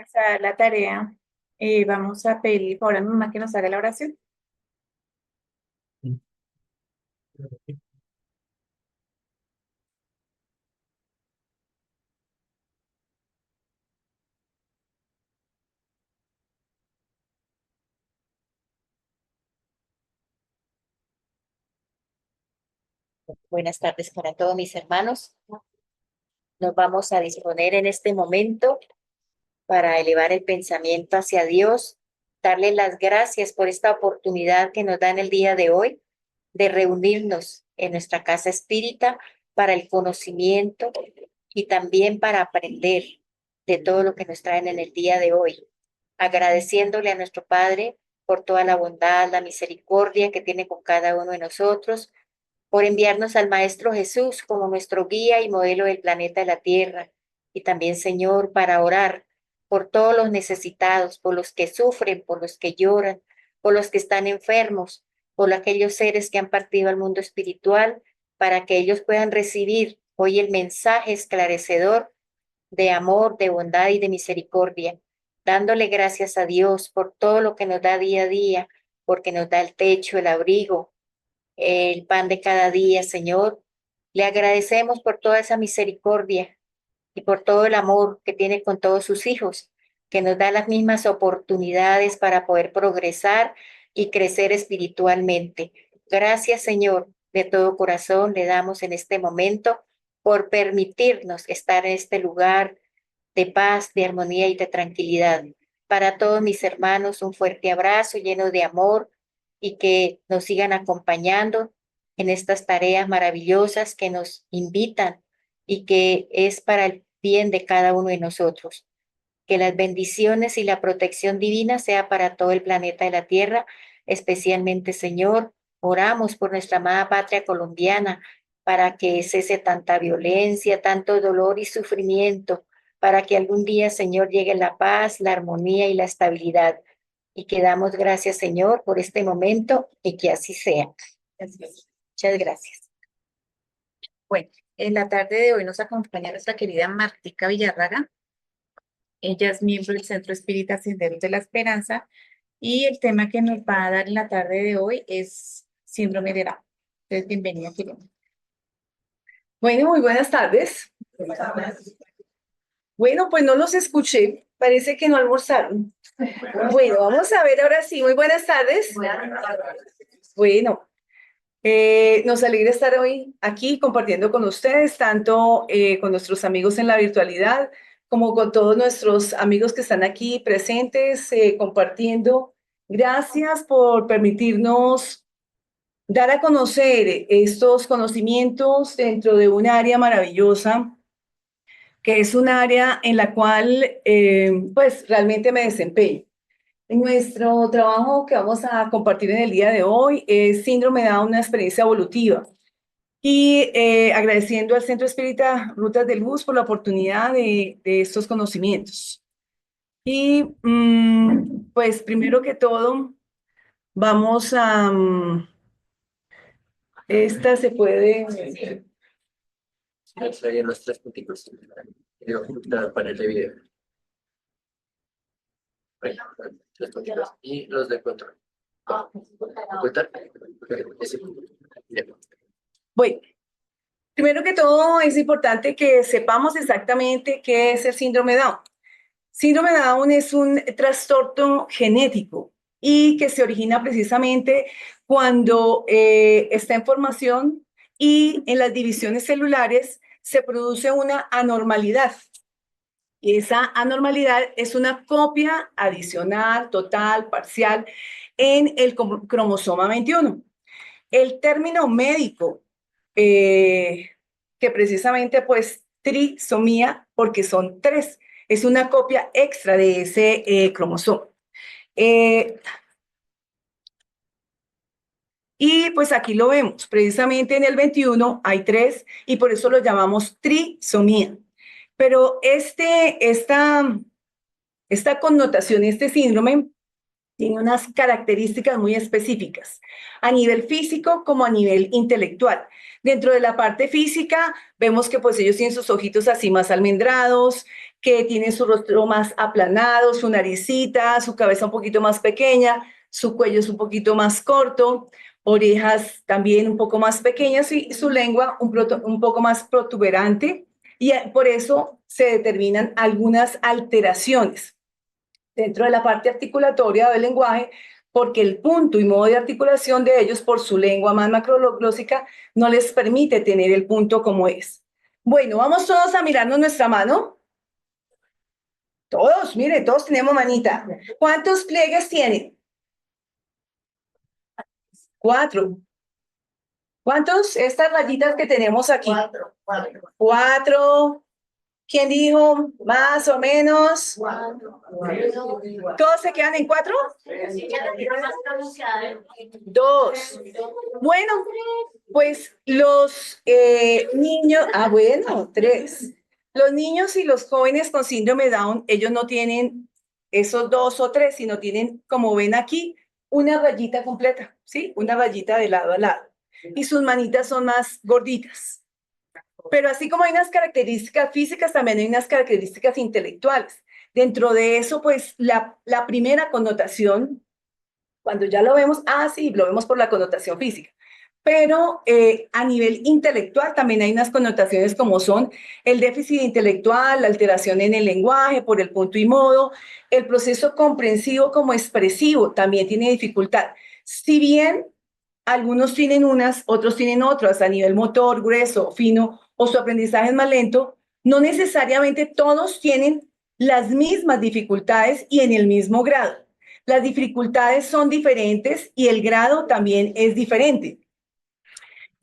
comenzar la tarea, vamos a pedir por favor a mi mamá que nos haga la oración. Buenas tardes para todos mis hermanos. Nos vamos a disponer en este momento para elevar el pensamiento hacia Dios, darle las gracias por esta oportunidad que nos da en el día de hoy de reunirnos en nuestra casa espírita para el conocimiento y también para aprender de todo lo que nos traen en el día de hoy, agradeciéndole a nuestro Padre por toda la bondad, la misericordia que tiene con cada uno de nosotros, por enviarnos al Maestro Jesús como nuestro guía y modelo del planeta de la Tierra. Y también, Señor, para orar por todos los necesitados, por los que sufren, por los que lloran, por los que están enfermos, por aquellos seres que han partido al mundo espiritual, para que ellos puedan recibir hoy el mensaje esclarecedor de amor, de bondad y de misericordia, dándole gracias a Dios por todo lo que nos da día a día, porque nos da el techo, el abrigo, el pan de cada día, Señor. Le agradecemos por toda esa misericordia y por todo el amor que tiene con todos sus hijos, que nos da las mismas oportunidades para poder progresar y crecer espiritualmente. Gracias, Señor, de todo corazón le damos en este momento por permitirnos estar en este lugar de paz, de armonía y de tranquilidad. Para todos mis hermanos, un fuerte abrazo lleno de amor y que nos sigan acompañando en estas tareas maravillosas que nos invitan y que es para el bien de cada uno de nosotros. Que las bendiciones y la protección divina sea para todo el planeta de la Tierra, especialmente, Señor, oramos por nuestra amada patria colombiana para que cese tanta violencia, tanto dolor y sufrimiento, para que algún día, Señor, llegue la paz, la armonía y la estabilidad. Y que damos gracias, Señor, por este momento y que así sea. Muchas gracias. Bueno, en la tarde de hoy nos acompaña nuestra querida Martica Villarraga. Ella es miembro del Centro Espírita Senderos de la Esperanza y el tema que nos va a dar en la tarde de hoy es síndrome de Down. Entonces, bienvenida, querida. Bueno, muy buenas tardes. Bueno, pues no los escuché. Parece que no almorzaron. Bueno, vamos a ver ahora sí. Muy buenas tardes. Bueno, nos alegra estar hoy aquí compartiendo con ustedes, tanto con nuestros amigos en la virtualidad, como con todos nuestros amigos que están aquí presentes, compartiendo. Gracias por permitirnos dar a conocer estos conocimientos dentro de un área maravillosa, que es un área en la cual pues realmente me desempeño. Nuestro trabajo que vamos a compartir en el día de hoy es Síndrome de Down, una experiencia evolutiva. Y agradeciendo al Centro Espírita Rutas de Luz por la oportunidad de estos conocimientos. Y pues primero que todo, vamos a... esta se puede... Serían los tres puntitos. Para el video. Bueno, tres puntitos. Y los de control. ¿Ocultar? Ese. Bueno, primero que todo es importante que sepamos exactamente qué es el síndrome Down. Síndrome Down es un trastorno genético y que se origina precisamente cuando está en formación y en las divisiones celulares se produce una anormalidad. Y esa anormalidad es una copia adicional, total, parcial en el cromosoma 21. El término médico, que precisamente pues trisomía, porque son tres, es una copia extra de ese cromosoma. Y pues aquí lo vemos, precisamente en el 21 hay tres y por eso lo llamamos trisomía. Pero esta connotación, este síndrome, Tiene unas características muy específicas, a nivel físico como a nivel intelectual. Dentro de la parte física, vemos que pues ellos tienen sus ojitos así más almendrados, que tienen su rostro más aplanado, su naricita, su cabeza un poquito más pequeña, su cuello es un poquito más corto, orejas también un poco más pequeñas y su lengua un poco más protuberante, y por eso se determinan algunas alteraciones dentro de la parte articulatoria del lenguaje, porque el punto y modo de articulación de ellos por su lengua más macroglósica no les permite tener el punto como es. Bueno, vamos todos a mirarnos nuestra mano. Todos, mire, todos tenemos manita. ¿Cuántos pliegues tienen? 4. ¿Cuántos? Estas rayitas que tenemos aquí. 4. ¿Quién dijo más o menos? ¿Todos se quedan en 4? 2. Bueno, pues los niños, bueno, 3. Los niños y los jóvenes con síndrome Down, ellos no tienen esos 2 o 3, sino tienen, como ven aquí, una rayita completa, ¿sí? Una rayita de lado a lado. Y sus manitas son más gorditas. Pero así como hay unas características físicas, también hay unas características intelectuales. Dentro de eso, pues la primera connotación, cuando ya lo vemos, sí, lo vemos por la connotación física. Pero a nivel intelectual también hay unas connotaciones como son el déficit intelectual, la alteración en el lenguaje por el punto y modo, el proceso comprensivo como expresivo también tiene dificultad. Si bien algunos tienen unas, otros tienen otras, a nivel motor, grueso, fino, o su aprendizaje es más lento, no necesariamente todos tienen las mismas dificultades y en el mismo grado. Las dificultades son diferentes y el grado también es diferente.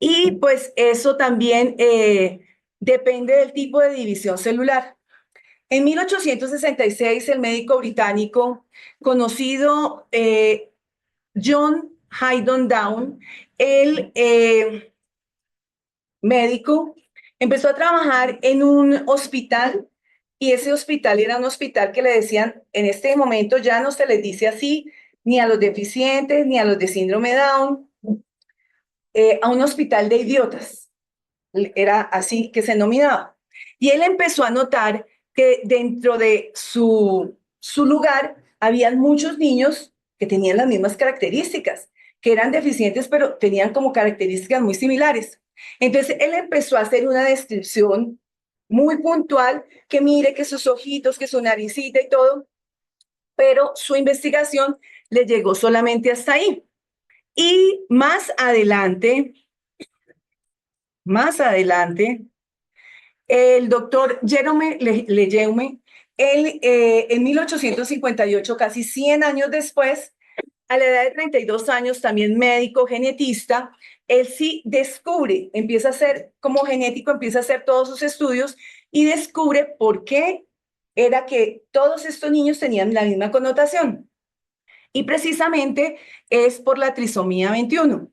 Y pues eso también depende del tipo de división celular. En 1866, el médico británico conocido John Haydon Down, el médico, empezó a trabajar en un hospital y ese hospital era un hospital que le decían, en este momento ya no se les dice así, ni a los deficientes, ni a los de síndrome Down, a un hospital de idiotas. Era así que se denominaba. Y él empezó a notar que dentro de su lugar habían muchos niños que tenían las mismas características, que eran deficientes, pero tenían como características muy similares. Entonces, él empezó a hacer una descripción muy puntual, que mire que sus ojitos, que su naricita y todo, pero su investigación le llegó solamente hasta ahí. Y más adelante, el doctor Jerome Lejeune, él en 1858, casi 100 años después, a la edad de 32 años, también médico genetista, él sí descubre, empieza a hacer como genético, empieza a hacer todos sus estudios y descubre por qué era que todos estos niños tenían la misma connotación. Y precisamente es por la trisomía 21,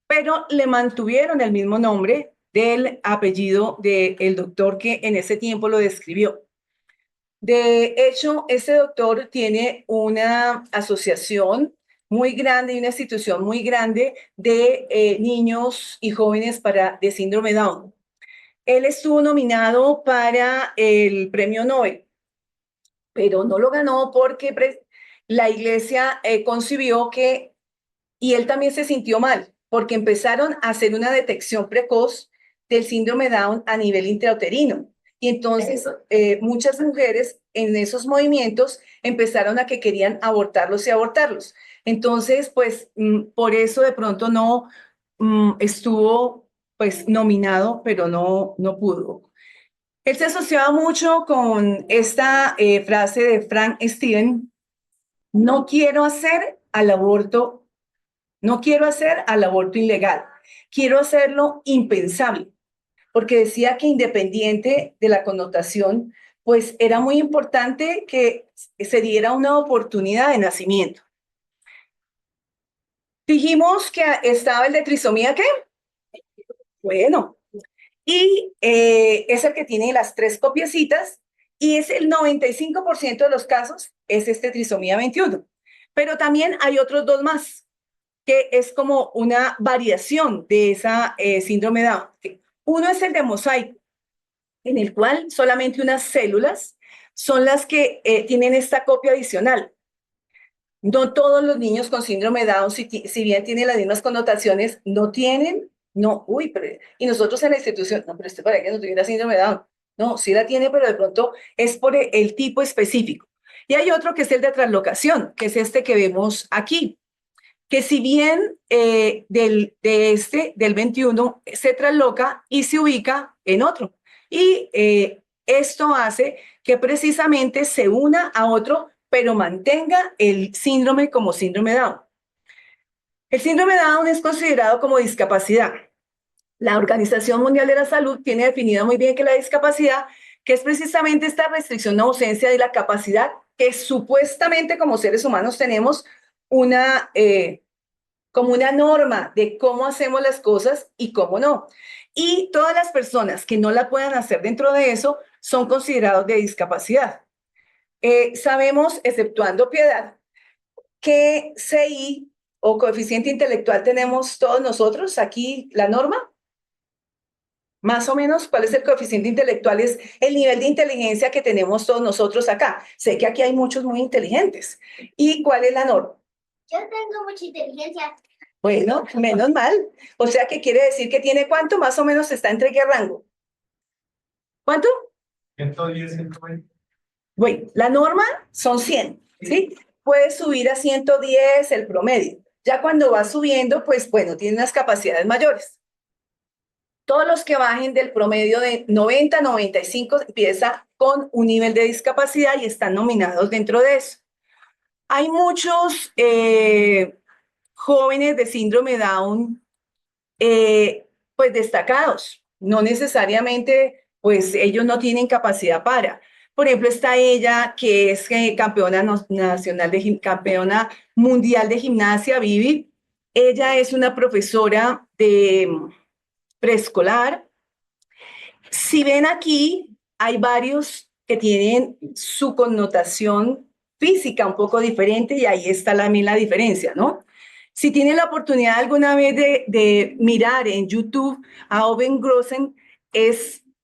pero le mantuvieron el mismo nombre del apellido del doctor que en ese tiempo lo describió. De hecho, ese doctor tiene una asociación muy grande y una institución muy grande de niños y jóvenes de síndrome Down. Él estuvo nominado para el premio Nobel, pero no lo ganó porque la iglesia concibió que, y él también se sintió mal, porque empezaron a hacer una detección precoz del síndrome Down a nivel intrauterino. Y entonces muchas mujeres en esos movimientos empezaron a que querían abortarlos y abortarlos. Entonces, pues por eso de pronto no estuvo pues nominado, pero no pudo. Él se asociaba mucho con esta frase de Frank Steven: no quiero hacer al aborto, no quiero hacer al aborto ilegal, quiero hacerlo impensable, porque decía que independiente de la connotación, pues era muy importante que se diera una oportunidad de nacimiento. Dijimos que estaba el de trisomía, ¿qué? Bueno, y es el que tiene las 3 copiecitas y es el 95% de los casos, es este trisomía 21. Pero también hay otros dos más, que es como una variación de esa síndrome de Down. Uno es el de mosaico, en el cual solamente unas células son las que tienen esta copia adicional. No todos los niños con síndrome de Down, si bien tienen las mismas connotaciones, no tienen, no, uy, pero, y nosotros en la institución, no, pero este para que no tuviera síndrome de Down. No, sí la tiene, pero de pronto es por el tipo específico. Y hay otro que es el de translocación, que es este que vemos aquí, que si bien del 21 se trasloca y se ubica en otro. Y esto hace que precisamente se una a otro, pero mantenga el síndrome como síndrome Down. El síndrome Down es considerado como discapacidad. La Organización Mundial de la Salud tiene definido muy bien que la discapacidad, que es precisamente esta restricción o ausencia de la capacidad que supuestamente como seres humanos tenemos una como una norma de cómo hacemos las cosas y cómo no. Y todas las personas que no la puedan hacer dentro de eso son considerados de discapacidad. Sabemos, exceptuando piedad, que CI o coeficiente intelectual tenemos todos nosotros aquí, la norma. Más o menos, ¿cuál es el coeficiente intelectual? Es el nivel de inteligencia que tenemos todos nosotros acá. Sé que aquí hay muchos muy inteligentes. ¿Y cuál es la norma? Yo tengo mucha inteligencia. Bueno, menos mal. O sea, que quiere decir que tiene cuánto más o menos está entre qué rango. ¿Cuánto? 110, 120. Bueno, la norma son 100, ¿sí? Puede subir a 110 el promedio. Ya cuando va subiendo, pues bueno, tiene unas capacidades mayores. Todos los que bajen del promedio de 90, 95 empieza con un nivel de discapacidad y están nominados dentro de eso. Hay muchos jóvenes de síndrome Down pues destacados. No necesariamente, pues ellos no tienen capacidad para. Por ejemplo, está ella que es campeona nacional campeona mundial de gimnasia, Vivi. Ella es una profesora de preescolar. Si ven aquí, hay varios que tienen su connotación física un poco diferente y ahí está también la diferencia, ¿no? Si tienen la oportunidad alguna vez de mirar en YouTube a Owen Grossen,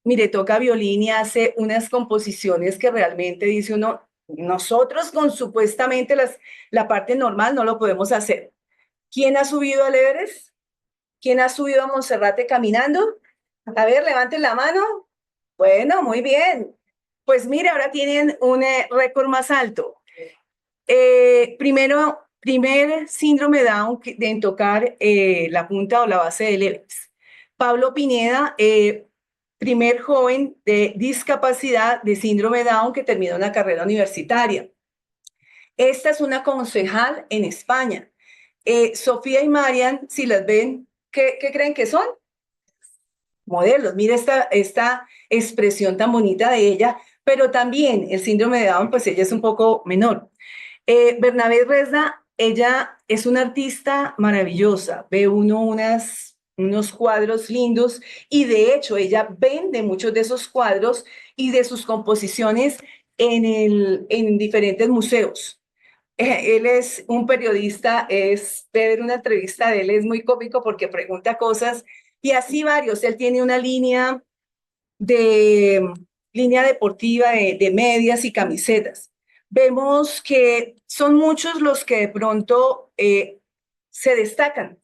mire, toca violín y hace unas composiciones que realmente dice uno, nosotros con supuestamente la parte normal no lo podemos hacer. ¿Quién ha subido al Everest? ¿Quién ha subido a Monserrate caminando? A ver, levanten la mano. Bueno, muy bien. Pues mire, ahora tienen un récord más alto. Primer síndrome Down en tocar la punta o la base del Everest. Pablo Pineda, primer joven de discapacidad de síndrome Down que terminó una carrera universitaria. Esta es una concejal en España. Sofía y Marian, si las ven, ¿qué creen que son? Modelos. Mira esta expresión tan bonita de ella, pero también el síndrome de Down, pues ella es un poco menor. Bernabé Resna, ella es una artista maravillosa, ve unos cuadros lindos y de hecho ella vende muchos de esos cuadros y de sus composiciones en diferentes museos. Él es un periodista, ver una entrevista de él es muy cómico porque pregunta cosas y así varios. Él tiene una línea deportiva de medias y camisetas. Vemos que son muchos los que de pronto se destacan,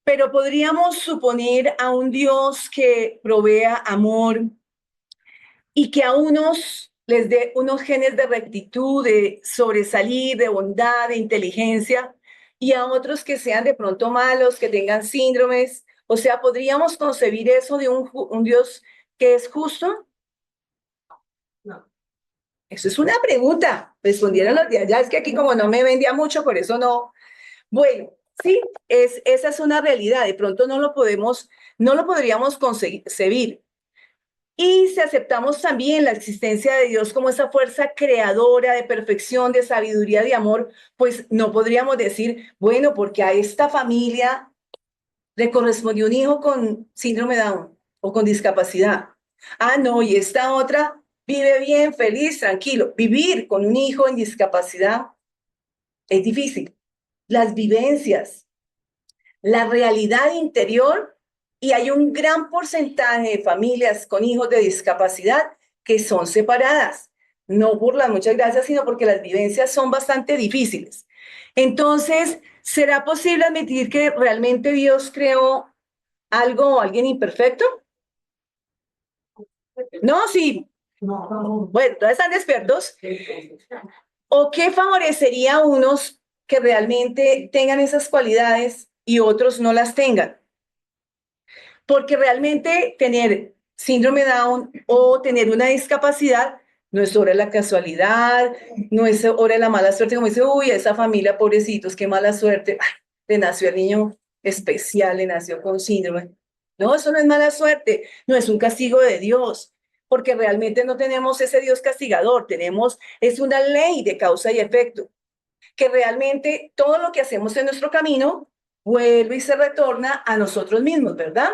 pero podríamos suponer a un Dios que provea amor y que a unos les dé unos genes de rectitud, de sobresalir, de bondad, de inteligencia, y a otros que sean de pronto malos, que tengan síndromes. O sea, ¿podríamos concebir eso de un Dios que es justo? No. Eso es una pregunta. Respondieron los de allá. Es que aquí como no me vendía mucho, por eso no. Bueno, sí, esa es una realidad. De pronto no lo podríamos concebir. Y si aceptamos también la existencia de Dios como esa fuerza creadora de perfección, de sabiduría, de amor, pues no podríamos decir, bueno, porque a esta familia le correspondió un hijo con síndrome Down o con discapacidad. Ah, no, y esta otra vive bien, feliz, tranquilo. Vivir con un hijo en discapacidad es difícil. Las vivencias, la realidad interior, y hay un gran porcentaje de familias con hijos de discapacidad que son separadas. No por las muchas gracias, sino porque las vivencias son bastante difíciles. Entonces, ¿será posible admitir que realmente Dios creó algo o alguien imperfecto? No, sí. Bueno, todos están despiertos. ¿O qué favorecería a unos que realmente tengan esas cualidades y otros no las tengan? Porque realmente tener síndrome Down o tener una discapacidad no es obra de la casualidad, no es obra de la mala suerte, como dice, uy, esa familia, pobrecitos, qué mala suerte. Ay, le nació el niño especial, le nació con síndrome. No, eso no es mala suerte, no es un castigo de Dios, porque realmente no tenemos ese Dios castigador, es una ley de causa y efecto, que realmente todo lo que hacemos en nuestro camino vuelve y se retorna a nosotros mismos, ¿verdad?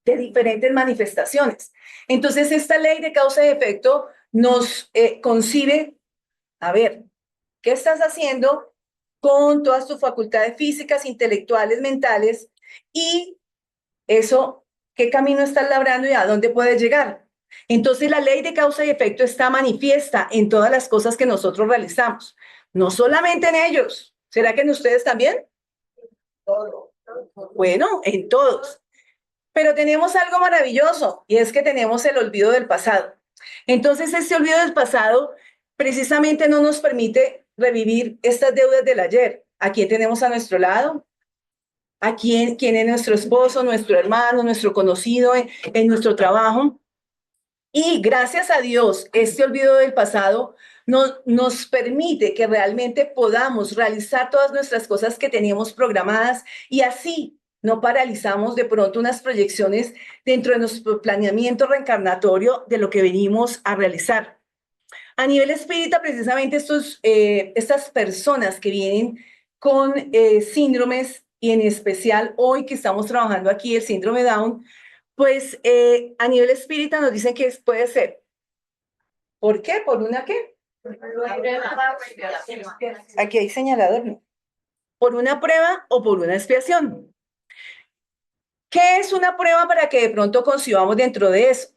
De diferentes manifestaciones. Entonces, esta ley de causa y efecto nos concibe, a ver, ¿qué estás haciendo con todas tus facultades físicas, intelectuales, mentales? Y eso, ¿qué camino estás labrando y a dónde puedes llegar? Entonces, la ley de causa y efecto está manifiesta en todas las cosas que nosotros realizamos, no solamente en ellos. ¿Será que en ustedes también? Bueno, en todos. Pero tenemos algo maravilloso y es que tenemos el olvido del pasado. Entonces, ese olvido del pasado precisamente no nos permite revivir estas deudas del ayer. ¿A quién tenemos a nuestro lado? ¿A quién es nuestro esposo, nuestro hermano, nuestro conocido en nuestro trabajo? Y gracias a Dios, este olvido del pasado nos permite que realmente podamos realizar todas nuestras cosas que teníamos programadas y así no paralizamos de pronto unas proyecciones dentro de nuestro planeamiento reencarnatorio de lo que venimos a realizar. A nivel espírita, precisamente estas personas que vienen con síndromes y en especial hoy que estamos trabajando aquí el síndrome Down, pues a nivel espírita nos dicen que puede ser. ¿Por qué? ¿Por una qué? Aquí hay señalador, ¿no? ¿Por una prueba o por una expiación? ¿Qué es una prueba para que de pronto concibamos dentro de eso?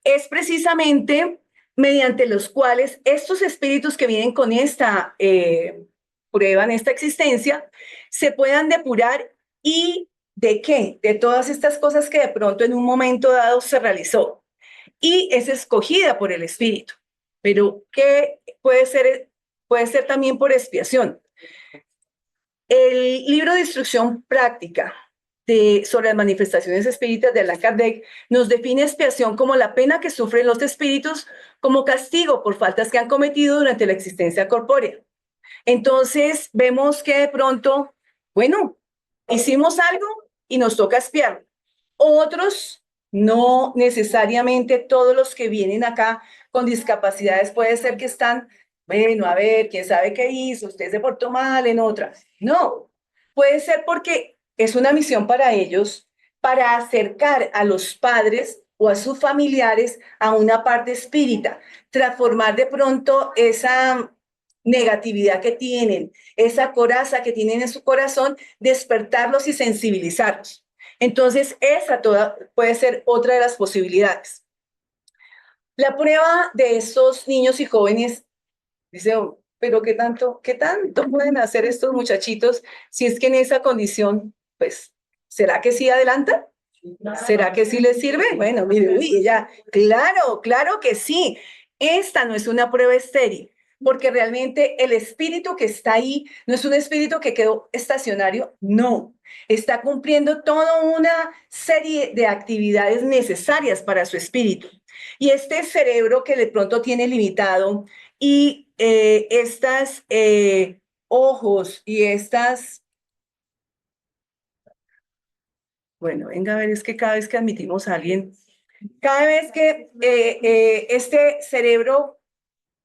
Es precisamente mediante los cuales estos espíritus que vienen con esta prueba, en esta existencia, se puedan depurar y ¿de qué? De todas estas cosas que de pronto en un momento dado se realizó y es escogida por el espíritu. Pero ¿qué puede ser? Puede ser también por expiación. El libro de instrucción práctica sobre las manifestaciones espíritas de Allan Kardec nos define expiación como la pena que sufren los espíritus como castigo por faltas que han cometido durante la existencia corpórea. Entonces vemos que de pronto, bueno, hicimos algo y nos toca expiar. Otros, no necesariamente todos los que vienen acá con discapacidades puede ser que están, bueno, a ver, quién sabe qué hizo, usted se portó mal en otra. No, puede ser porque es una misión para ellos, para acercar a los padres o a sus familiares a una parte espírita, transformar de pronto esa negatividad que tienen, esa coraza que tienen en su corazón, despertarlos y sensibilizarlos. Entonces, esa puede ser otra de las posibilidades. La prueba de estos niños y jóvenes, dice, oh, pero qué tanto pueden hacer estos muchachitos si es que en esa condición, pues, ¿será que sí adelantan? ¿Será que sí les sirve? Bueno, mire, uy, ya, claro que sí. Esta no es una prueba estéril, porque realmente el espíritu que está ahí no es un espíritu que quedó estacionario, no. Está cumpliendo toda una serie de actividades necesarias para su espíritu. Y este cerebro que de pronto tiene limitado y estas ojos y estas. Bueno, venga a ver, es que cada vez que admitimos a alguien, cada vez que este cerebro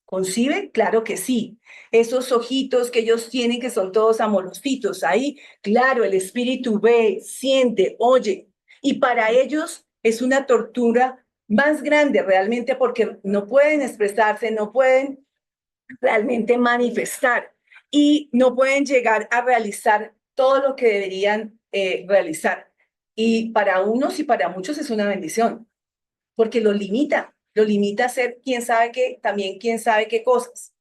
concibe, claro que sí. Esos ojitos que ellos tienen, que son todos amorositos, ahí, claro, el espíritu ve, siente, oye. Y para ellos es una tortura más grande realmente porque no pueden expresarse, no pueden realmente manifestar. y no pueden llegar a realizar todo lo que deberían realizar. Y para unos y para muchos es una bendición, porque lo limita a hacer quién sabe qué, también quién sabe qué cosas.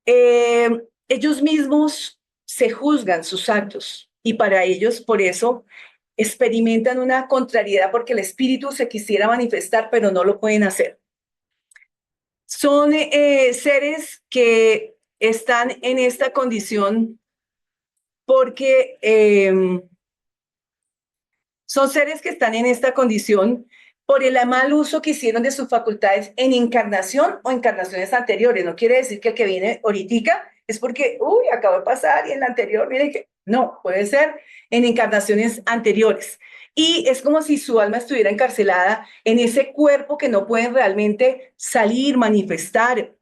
Ellos mismos se juzgan sus actos y para ellos, por eso, experimentan una contrariedad porque el espíritu se quisiera manifestar, pero no lo pueden hacer. Son seres que están en esta condición porque son seres que están en esta condición por el mal uso que hicieron de sus facultades en encarnación o encarnaciones anteriores. No quiere decir que el que viene ahorita es porque, uy, acabo de pasar y en la anterior, mire que no, puede ser en encarnaciones anteriores. Y es como si su alma estuviera encarcelada en ese cuerpo que no pueden realmente salir, manifestar.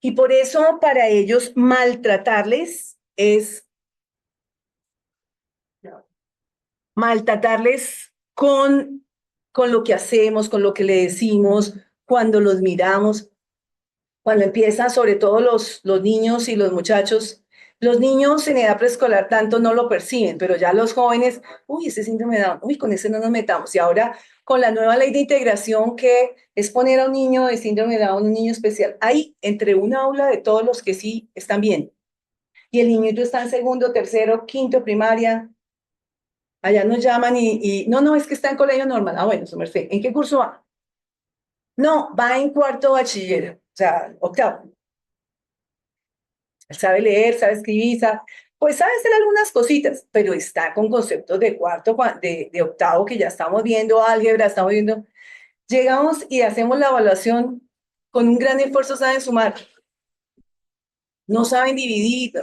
Y por eso para ellos maltratarles es maltratarles con lo que hacemos, con lo que le decimos, cuando los miramos, cuando empiezan, sobre todo los niños y los muchachos. Los niños en edad preescolar tanto no lo perciben, pero ya los jóvenes, uy, ese síndrome de Down, uy, con ese no nos metamos. Y ahora con la nueva ley de integración que es poner a un niño de síndrome de Down, un niño especial, ahí entre un aula de todos los que sí están bien. Y el niñito está en segundo, tercero, quinto, primaria. Allá nos llaman no, es que está en colegio normal. Ah, bueno, su merced, ¿en qué curso va? No, va en cuarto bachiller, o sea, octavo. Él sabe leer, sabe escribir, pues sabe hacer algunas cositas, pero está con conceptos de cuarto, de octavo, que ya estamos viendo álgebra, estamos viendo. Llegamos y hacemos la evaluación con un gran esfuerzo, saben sumar. No saben dividir.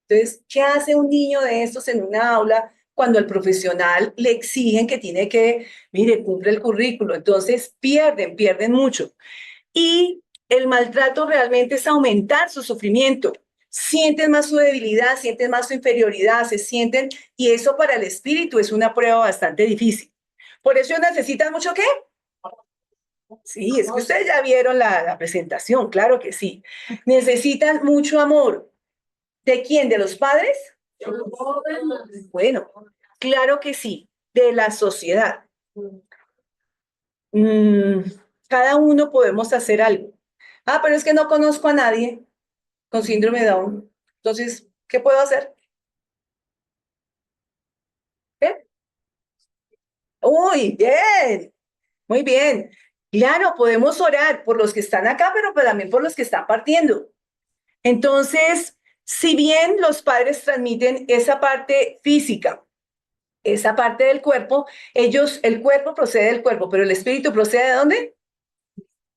Entonces, ¿qué hace un niño de estos en una aula cuando al profesional le exigen que tiene que, mire, cumple el currículo? Entonces, pierden mucho. Y el maltrato realmente es aumentar su sufrimiento. Sienten más su debilidad, sienten más su inferioridad, se sienten, y eso para el espíritu es una prueba bastante difícil. Por eso necesitan mucho ¿qué? Sí, es que ustedes ya vieron la presentación, claro que sí. Necesitan mucho amor. ¿De quién? ¿De los padres? Bueno, claro que sí, de la sociedad. Mm, cada uno podemos hacer algo. Ah, pero es que no conozco a nadie con síndrome de Down. Entonces, ¿qué puedo hacer? ¿Eh? Uy, bien, muy bien. Claro, podemos orar por los que están acá, pero también por los que están partiendo. Entonces, si bien los padres transmiten esa parte física, esa parte del cuerpo, el cuerpo procede del cuerpo, pero el espíritu procede ¿de dónde?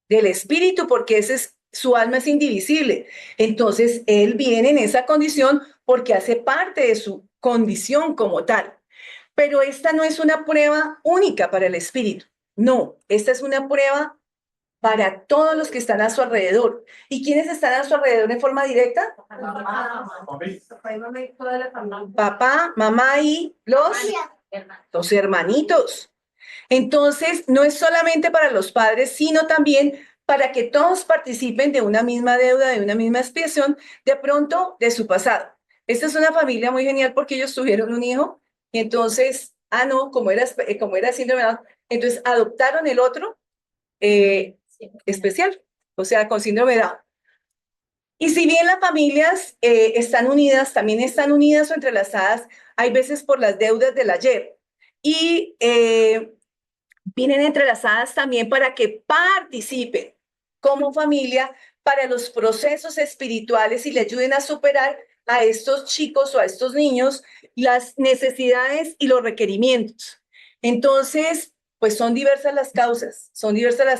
Del espíritu, porque su alma es indivisible. Entonces, él viene en esa condición porque hace parte de su condición como tal. Pero esta no es una prueba única para el espíritu. No, esta es una prueba para todos los que están a su alrededor. ¿Y quiénes están a su alrededor en forma directa? Papá, mamá y los hermanitos. Entonces, no es solamente para los padres, sino también para que todos participen de una misma deuda, de una misma expiación, de pronto de su pasado. Esta es una familia muy genial porque ellos tuvieron un hijo y entonces, no, como era síndrome de Down, entonces adoptaron el otro especial, o sea, con síndrome de Down. Y si bien las familias están unidas, también están unidas o entrelazadas, hay veces por las deudas del ayer. Y vienen entrelazadas también para que participen como familia para los procesos espirituales y le ayuden a superar a estos chicos o a estos niños las necesidades y los requerimientos. Entonces, pues son diversas las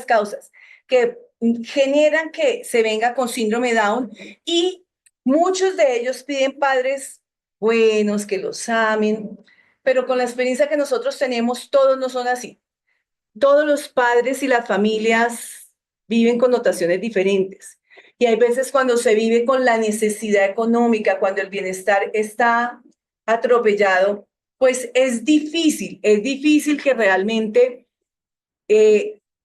causas que generan que se venga con síndrome Down y muchos de ellos piden padres buenos, que los amen, pero con la experiencia que nosotros tenemos, todos no son así. Todos los padres y las familias viven connotaciones diferentes. Y hay veces cuando se vive con la necesidad económica, cuando el bienestar está atropellado, pues es difícil que realmente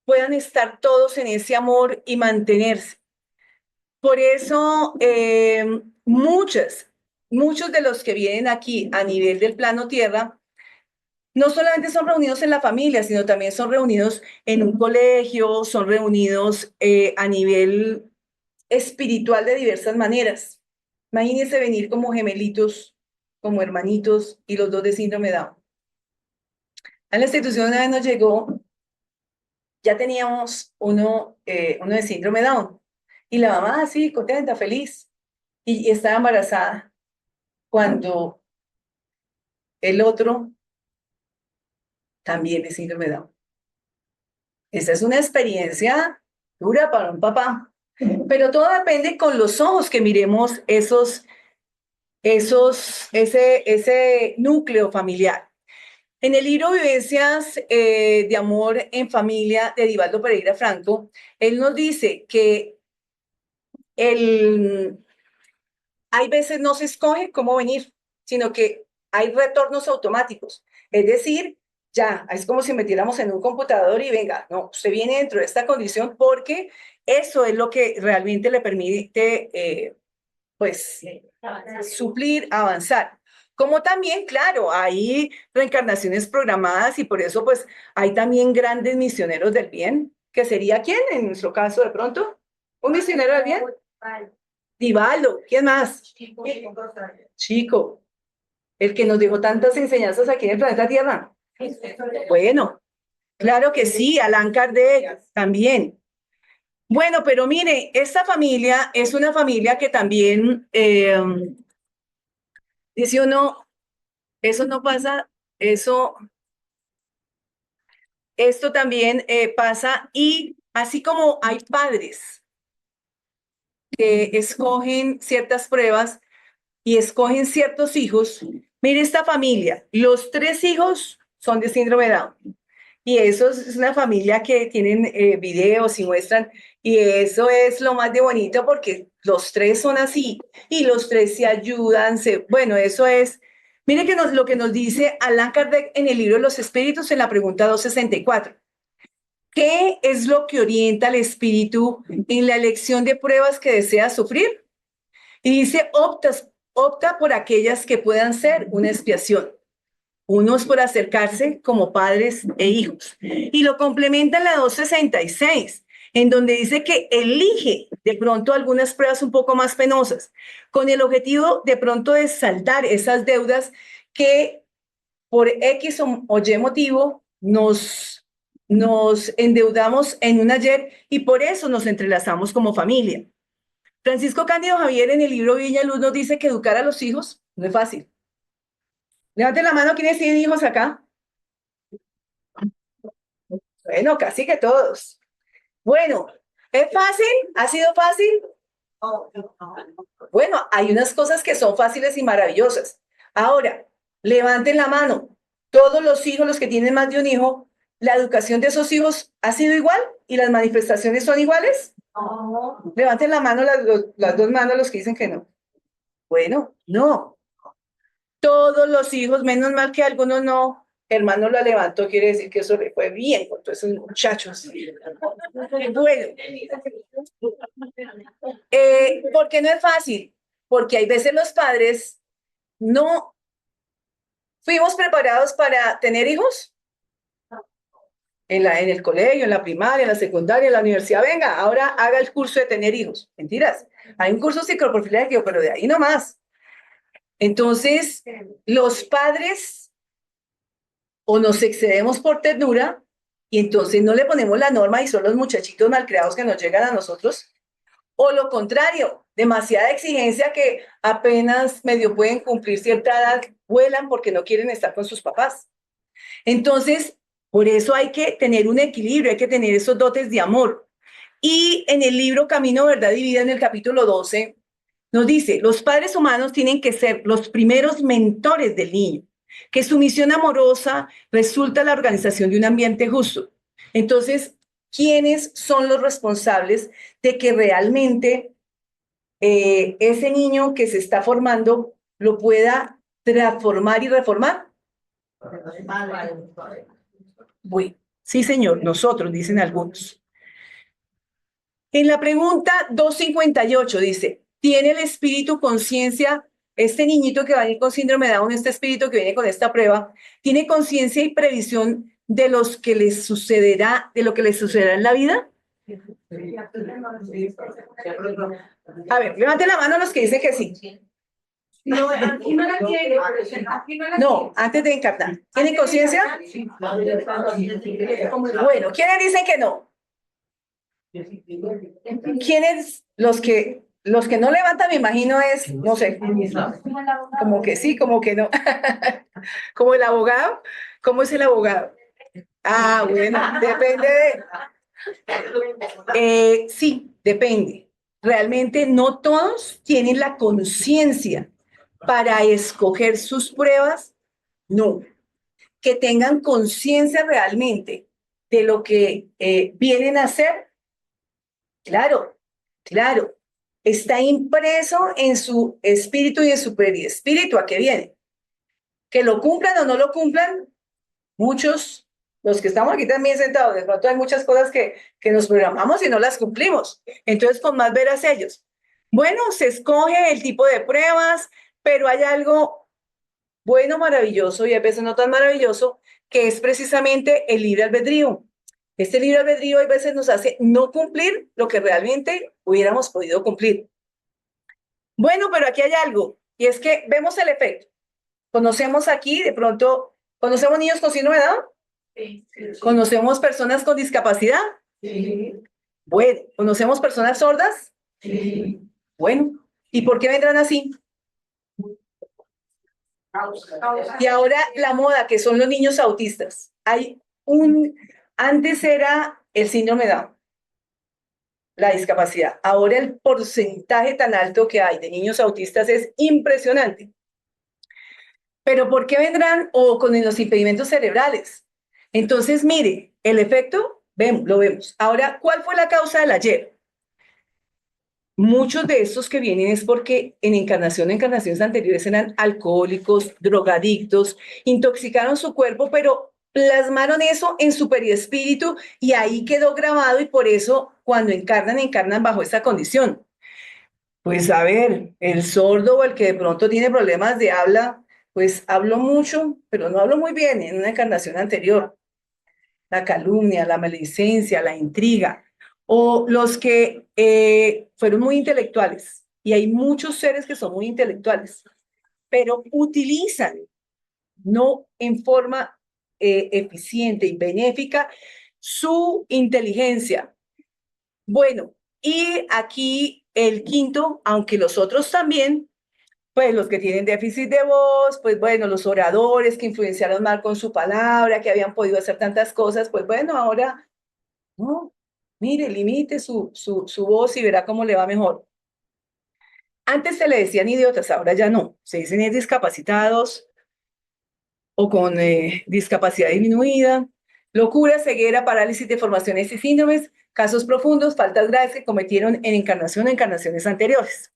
puedan estar todos en ese amor y mantenerse. Por eso, muchos de los que vienen aquí a nivel del plano tierra, no solamente son reunidos en la familia, sino también son reunidos en un colegio, son reunidos a nivel espiritual de diversas maneras. Imagínense venir como gemelitos, como hermanitos y los dos de síndrome de Down. A la institución una vez nos llegó, ya teníamos uno de síndrome de Down y la mamá así, contenta, feliz y estaba embarazada cuando el otro también de síndrome de Down. Esa es una experiencia dura para un papá, pero todo depende con los ojos que miremos ese núcleo familiar. En el libro Vivencias de Amor en Familia de Divaldo Pereira Franco, él nos dice que hay veces no se escoge cómo venir, sino que hay retornos automáticos. Es decir, ya, es como si metiéramos en un computador y venga, no, usted viene dentro de esta condición porque eso es lo que realmente le permite, pues, suplir, avanzar. Como también, claro, hay reencarnaciones programadas y por eso, pues, hay también grandes misioneros del bien, que sería ¿quién en nuestro caso de pronto? ¿Un misionero del bien? Divaldo, ¿quién más? Chico, el que nos dejó tantas enseñanzas aquí en el planeta Tierra. Bueno, claro que sí, Allan Kardec también. Bueno, pero mire, esta familia es una familia que también, dice uno, eso no pasa, esto también pasa y así como hay padres que escogen ciertas pruebas y escogen ciertos hijos, mire esta familia, los 3 hijos son de síndrome de Down. Y eso es una familia que tienen videos y muestran, y eso es lo más de bonito porque los 3 son así y los 3 se ayudan. Bueno, eso es. Mire lo que nos dice Allan Kardec en el libro Los Espíritus en la pregunta 264. ¿Qué es lo que orienta al espíritu en la elección de pruebas que desea sufrir? Y dice, opta por aquellas que puedan ser una expiación. Unos por acercarse como padres e hijos. Y lo complementa en la 266, en donde dice que elige de pronto algunas pruebas un poco más penosas, con el objetivo de pronto de saldar esas deudas que por X o Y motivo nos endeudamos en un ayer y por eso nos entrelazamos como familia. Francisco Cándido Javier en el libro Viña Luz nos dice que educar a los hijos no es fácil. Levanten la mano, ¿quiénes tienen hijos acá? Bueno, casi que todos. Bueno, ¿es fácil? ¿Ha sido fácil? Bueno, hay unas cosas que son fáciles y maravillosas. Ahora, levanten la mano. Todos los hijos, los que tienen más de un hijo, ¿la educación de esos hijos ha sido igual y las manifestaciones son iguales? Levanten la mano, las 2 manos, los que dicen que no. Bueno, no. Todos los hijos, menos mal que algunos no. Hermano lo levantó, quiere decir que eso le fue bien con todos esos muchachos. Bueno, ¿por qué no es fácil? Porque hay veces los padres no fuimos preparados para tener hijos. En el colegio, en la primaria, en la secundaria, en la universidad, venga, ahora haga el curso de tener hijos. Mentiras. Hay un curso psicoprofiláctico, pero de ahí no más. Entonces, los padres o nos excedemos por ternura y entonces no le ponemos la norma y son los muchachitos malcriados que nos llegan a nosotros, o lo contrario, demasiada exigencia que apenas medio pueden cumplir cierta edad, vuelan porque no quieren estar con sus papás. Entonces, por eso hay que tener un equilibrio, hay que tener esos dotes de amor. Y en el libro Camino, Verdad y Vida, en el capítulo 12, nos dice, los padres humanos tienen que ser los primeros mentores del niño, que su misión amorosa resulta la organización de un ambiente justo. Entonces, ¿quiénes son los responsables de que realmente ese niño que se está formando lo pueda transformar y reformar? Bueno, sí, señor, nosotros, dicen algunos. En la pregunta 258 dice, ¿tiene el espíritu conciencia? Este niñito que va a ir con síndrome de Down, este espíritu que viene con esta prueba, ¿tiene conciencia y previsión de los que les sucederá, de lo que les sucederá en la vida? A ver, levanten la mano los que dicen que sí. No, aquí no la tiene. Aquí no la No, antes de encarnar. ¿Tienen conciencia? Bueno, ¿quiénes dicen que no? ¿Quiénes? Los que no levantan, me imagino es, no sé, como que sí, como que no. Como el abogado. ¿Cómo es el abogado? Ah, bueno, depende de... sí, depende. Realmente no todos tienen la conciencia para escoger sus pruebas, no. Que tengan conciencia realmente de lo que vienen a hacer, claro, claro. Está impreso en su espíritu y en su periespíritu. ¿A qué viene? Que lo cumplan o no lo cumplan, muchos, los que estamos aquí también sentados, de pronto hay muchas cosas que nos programamos y no las cumplimos. Entonces, con más veras ellos. Bueno, se escoge el tipo de pruebas, pero hay algo bueno, maravilloso y a veces no tan maravilloso, que es precisamente el libre albedrío. Este libre albedrío a veces nos hace no cumplir lo que realmente hubiéramos podido cumplir. Bueno, pero aquí hay algo, y es que vemos el efecto. Conocemos aquí, de pronto, conocemos niños con síndrome de Down, conocemos personas con discapacidad. Bueno, conocemos personas sordas. Bueno, ¿y por qué vendrán así? Y ahora la moda, que son los niños autistas. Antes era el síndrome de Down, la discapacidad. Ahora el porcentaje tan alto que hay de niños autistas es impresionante. Pero ¿por qué vendrán o con los impedimentos cerebrales? Entonces, mire, el efecto, lo vemos. Ahora, ¿cuál fue la causa del ayer? Muchos de estos que vienen es porque en encarnaciones anteriores eran alcohólicos, drogadictos, intoxicaron su cuerpo, pero plasmaron eso en su perispíritu y ahí quedó grabado y por eso cuando encarnan bajo esa condición. Pues a ver, el sordo o el que de pronto tiene problemas de habla, pues hablo mucho, pero no hablo muy bien en una encarnación anterior. La calumnia, la maledicencia, la intriga, o los que fueron muy intelectuales, y hay muchos seres que son muy intelectuales, pero utilizan, no en forma eficiente y benéfica, su inteligencia. Bueno, y aquí el quinto, aunque los otros también, pues los que tienen déficit de voz, pues bueno, los oradores que influenciaron mal con su palabra, que habían podido hacer tantas cosas, pues bueno, ahora, no, mire, limite su voz y verá cómo le va mejor. Antes se le decían idiotas, ahora ya no, se dicen discapacitados o con discapacidad disminuida, locura, ceguera, parálisis, deformaciones y síndromes, casos profundos, faltas graves que cometieron en encarnaciones anteriores.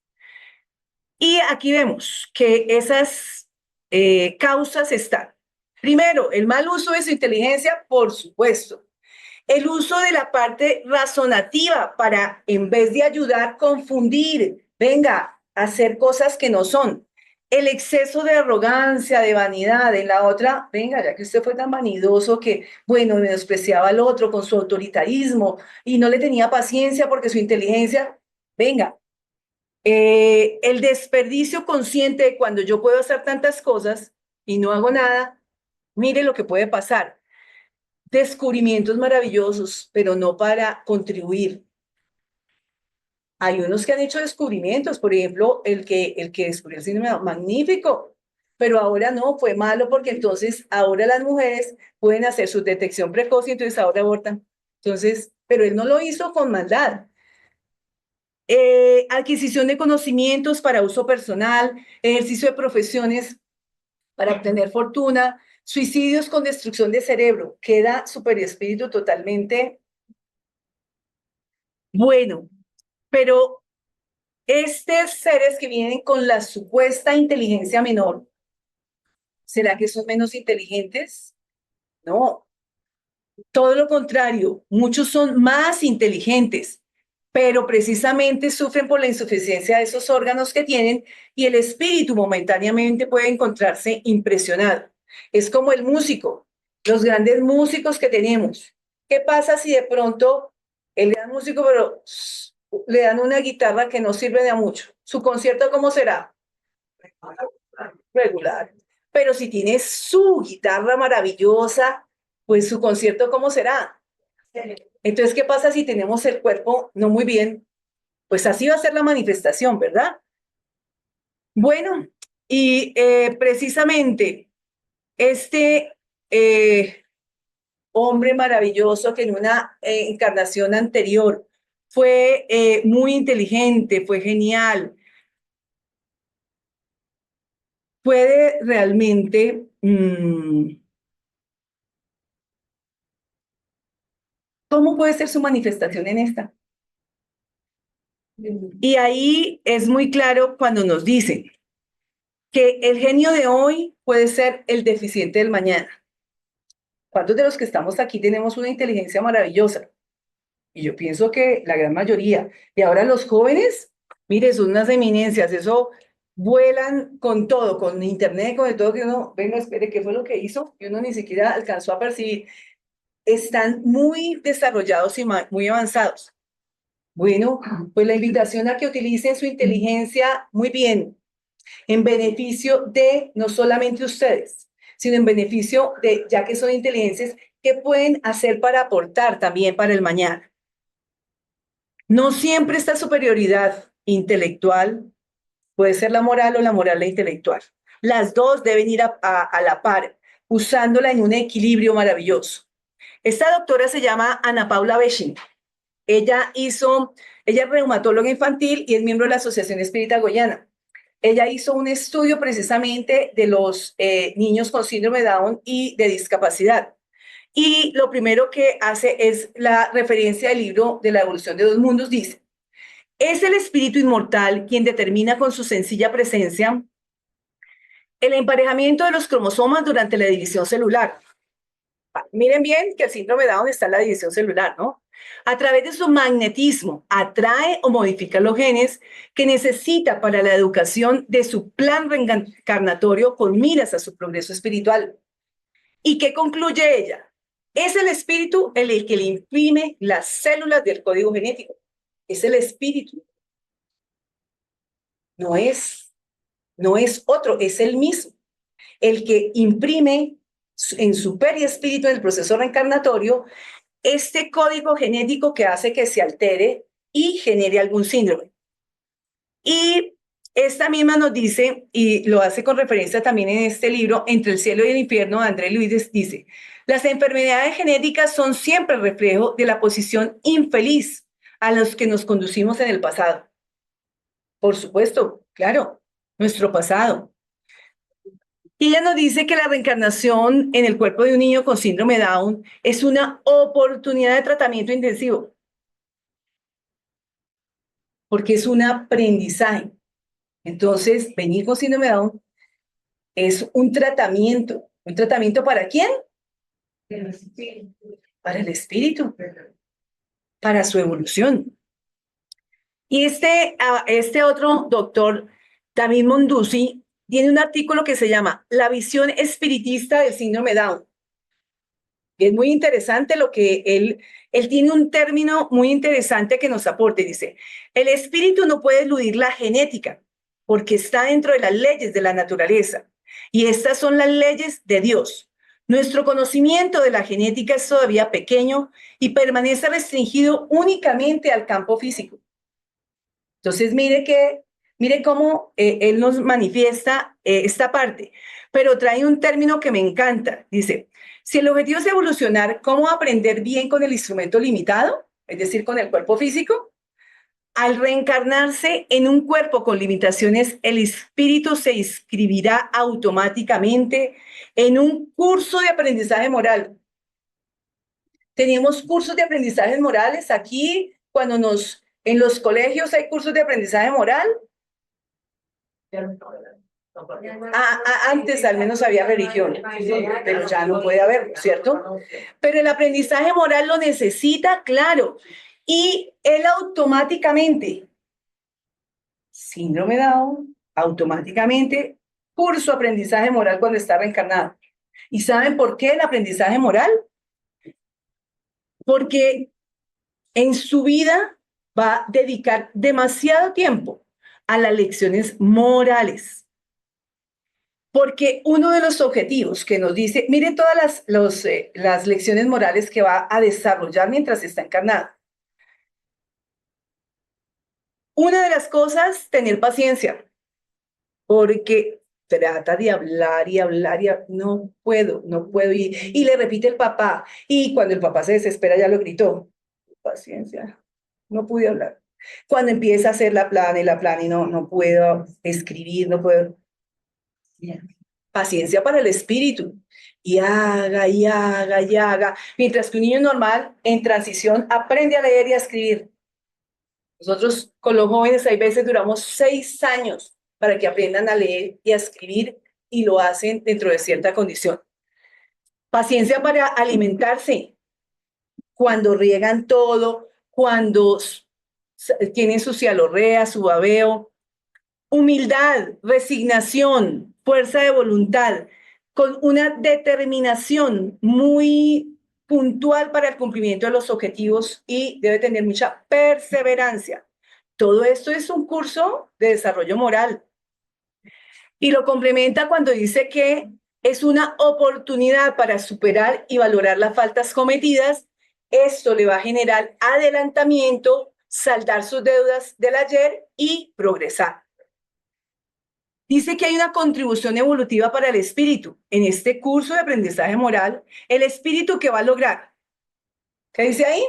Y aquí vemos que esas causas están. Primero, el mal uso de su inteligencia, por supuesto. El uso de la parte razonativa para, en vez de ayudar, confundir, venga, hacer cosas que no son. El exceso de arrogancia, de vanidad. En la otra, venga, ya que usted fue tan vanidoso que, bueno, menospreciaba al otro con su autoritarismo y no le tenía paciencia porque su inteligencia, venga, el desperdicio consciente de cuando yo puedo hacer tantas cosas y no hago nada, mire lo que puede pasar. Descubrimientos maravillosos, pero no para contribuir. Hay unos que han hecho descubrimientos, por ejemplo, el que descubrió el síndrome de Down, magnífico, pero ahora no, fue malo porque entonces ahora las mujeres pueden hacer su detección precoz y entonces ahora abortan. Entonces, pero él no lo hizo con maldad. Adquisición de conocimientos para uso personal, ejercicio de profesiones para obtener fortuna, suicidios con destrucción de cerebro. Queda su perispíritu totalmente bueno, pero estos seres que vienen con la supuesta inteligencia menor, ¿será que son menos inteligentes? No, todo lo contrario, muchos son más inteligentes. pero precisamente sufren por la insuficiencia de esos órganos que tienen y el espíritu momentáneamente puede encontrarse impresionado. Es como el músico, los grandes músicos que tenemos. ¿Qué pasa si de pronto el gran músico, pero le dan una guitarra que no sirve de mucho? ¿Su concierto cómo será? Regular. Pero si tiene su guitarra maravillosa, pues su concierto ¿cómo será? Entonces, ¿qué pasa si tenemos el cuerpo no muy bien? Pues así va a ser la manifestación, ¿verdad? Bueno, y precisamente este hombre maravilloso que en una encarnación anterior fue muy inteligente, fue genial, puede realmente ¿cómo puede ser su manifestación en esta? Y ahí es muy claro cuando nos dicen que el genio de hoy puede ser el deficiente del mañana. ¿Cuántos de los que estamos aquí tenemos una inteligencia maravillosa? Y yo pienso que la gran mayoría. Y ahora los jóvenes, mire, son unas eminencias, eso vuelan con todo, con internet, con el todo que uno, venga, espere, ¿qué fue lo que hizo? Y uno ni siquiera alcanzó a percibir. Están muy desarrollados y muy avanzados. Bueno, pues la invitación a que utilicen su inteligencia muy bien, en beneficio de no solamente ustedes, sino en beneficio de, ya que son inteligencias, ¿qué pueden hacer para aportar también para el mañana? No siempre esta superioridad intelectual puede ser la moral o la moral la intelectual. Las dos deben ir a la par, usándola en un equilibrio maravilloso. Esta doctora se llama Ana Paula Bechin. Ella es reumatóloga infantil y es miembro de la Asociación Espírita Goiana. Ella hizo un estudio precisamente de los niños con síndrome de Down y de discapacidad. Y lo primero que hace es la referencia del libro de la evolución de dos mundos. Dice, es el espíritu inmortal quien determina con su sencilla presencia el emparejamiento de los cromosomas durante la división celular. Miren bien que el síndrome de Down está en la división celular, ¿no? A través de su magnetismo, atrae o modifica los genes que necesita para la educación de su plan reencarnatorio con miras a su progreso espiritual. ¿Y qué concluye ella? Es el espíritu el que le imprime las células del código genético. Es el espíritu. No es otro, es el mismo. El que imprime en su periespíritu, en el proceso reencarnatorio, este código genético que hace que se altere y genere algún síndrome. Y esta misma nos dice, y lo hace con referencia también en este libro, Entre el cielo y el infierno, de André Luiz, dice, las enfermedades genéticas son siempre el reflejo de la posición infeliz a los que nos conducimos en el pasado. Por supuesto, claro, nuestro pasado. Y ella nos dice que la reencarnación en el cuerpo de un niño con síndrome de Down es una oportunidad de tratamiento intensivo, porque es un aprendizaje. Entonces, venir con síndrome de Down es un tratamiento. ¿Un tratamiento para quién? Para el espíritu, para su evolución. Y este otro doctor, David Monduzzi, tiene un artículo que se llama La visión espiritista del síndrome Down. Y es muy interesante lo que él tiene un término muy interesante que nos aporta. Dice, el espíritu no puede eludir la genética porque está dentro de las leyes de la naturaleza. Y estas son las leyes de Dios. Nuestro conocimiento de la genética es todavía pequeño y permanece restringido únicamente al campo físico. Entonces, mire cómo él nos manifiesta esta parte, pero trae un término que me encanta. Dice, si el objetivo es evolucionar, ¿cómo aprender bien con el instrumento limitado? Es decir, con el cuerpo físico. Al reencarnarse en un cuerpo con limitaciones, el espíritu se inscribirá automáticamente en un curso de aprendizaje moral. Tenemos cursos de aprendizaje morales aquí, en los colegios hay cursos de aprendizaje moral. Antes al menos había religión, pero ya no puede haber, ¿cierto? Pero el aprendizaje moral lo necesita, claro. Y él automáticamente, síndrome de Down, automáticamente, curso aprendizaje moral cuando está reencarnado. ¿Y saben por qué el aprendizaje moral? Porque en su vida va a dedicar demasiado tiempo a las lecciones morales. Porque uno de los objetivos que nos dice, miren todas las lecciones morales que va a desarrollar mientras está encarnado. Una de las cosas, tener paciencia, porque trata de hablar y hablar y no puedo, no puedo. Y le repite el papá, y cuando el papá se desespera ya lo gritó, paciencia, no pude hablar. Cuando empieza a hacer la plana y no, no puedo escribir, no puedo. Paciencia para el espíritu. Y haga, y haga, y haga. Mientras que un niño normal en transición aprende a leer y a escribir. Nosotros con los jóvenes hay veces duramos 6 años para que aprendan a leer y a escribir y lo hacen dentro de cierta condición. Paciencia para alimentarse. Cuando riegan todo, cuando tienen su cialorrea, su babeo. Humildad, resignación, fuerza de voluntad, con una determinación muy puntual para el cumplimiento de los objetivos y debe tener mucha perseverancia. Todo esto es un curso de desarrollo moral. Y lo complementa cuando dice que es una oportunidad para superar y valorar las faltas cometidas. Esto le va a generar adelantamiento, saldar sus deudas del ayer y progresar. Dice que hay una contribución evolutiva para el espíritu. En este curso de aprendizaje moral, el espíritu que va a lograr. ¿Qué dice ahí?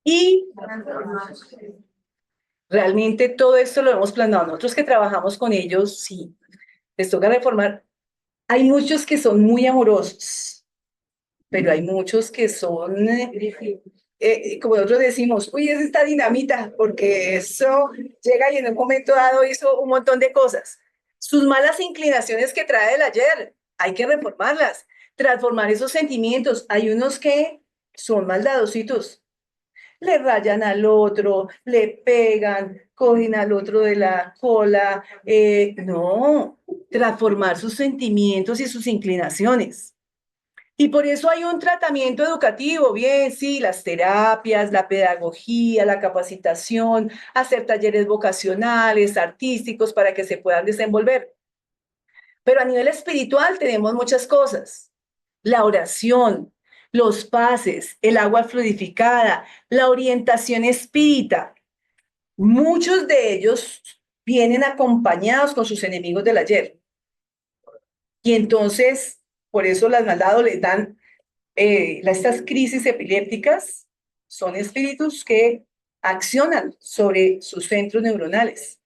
Y realmente todo esto lo hemos planeado. Nosotros que trabajamos con ellos, sí, les toca reformar. Hay muchos que son muy amorosos, pero hay muchos que son, como nosotros decimos, uy, es esta dinamita, porque eso llega y en un momento dado hizo un montón de cosas. Sus malas inclinaciones que trae del ayer, hay que reformarlas, transformar esos sentimientos. Hay unos que son maldadositos, le rayan al otro, le pegan, cogen al otro de la cola. No, transformar sus sentimientos y sus inclinaciones. Y por eso hay un tratamiento educativo, bien, sí, las terapias, la pedagogía, la capacitación, hacer talleres vocacionales, artísticos, para que se puedan desenvolver. Pero a nivel espiritual tenemos muchas cosas. La oración, los pases, el agua fluidificada, la orientación espírita. Muchos de ellos vienen acompañados con sus enemigos del ayer. Y entonces, por eso las maldades les dan estas crisis epilépticas, son espíritus que accionan sobre sus centros neuronales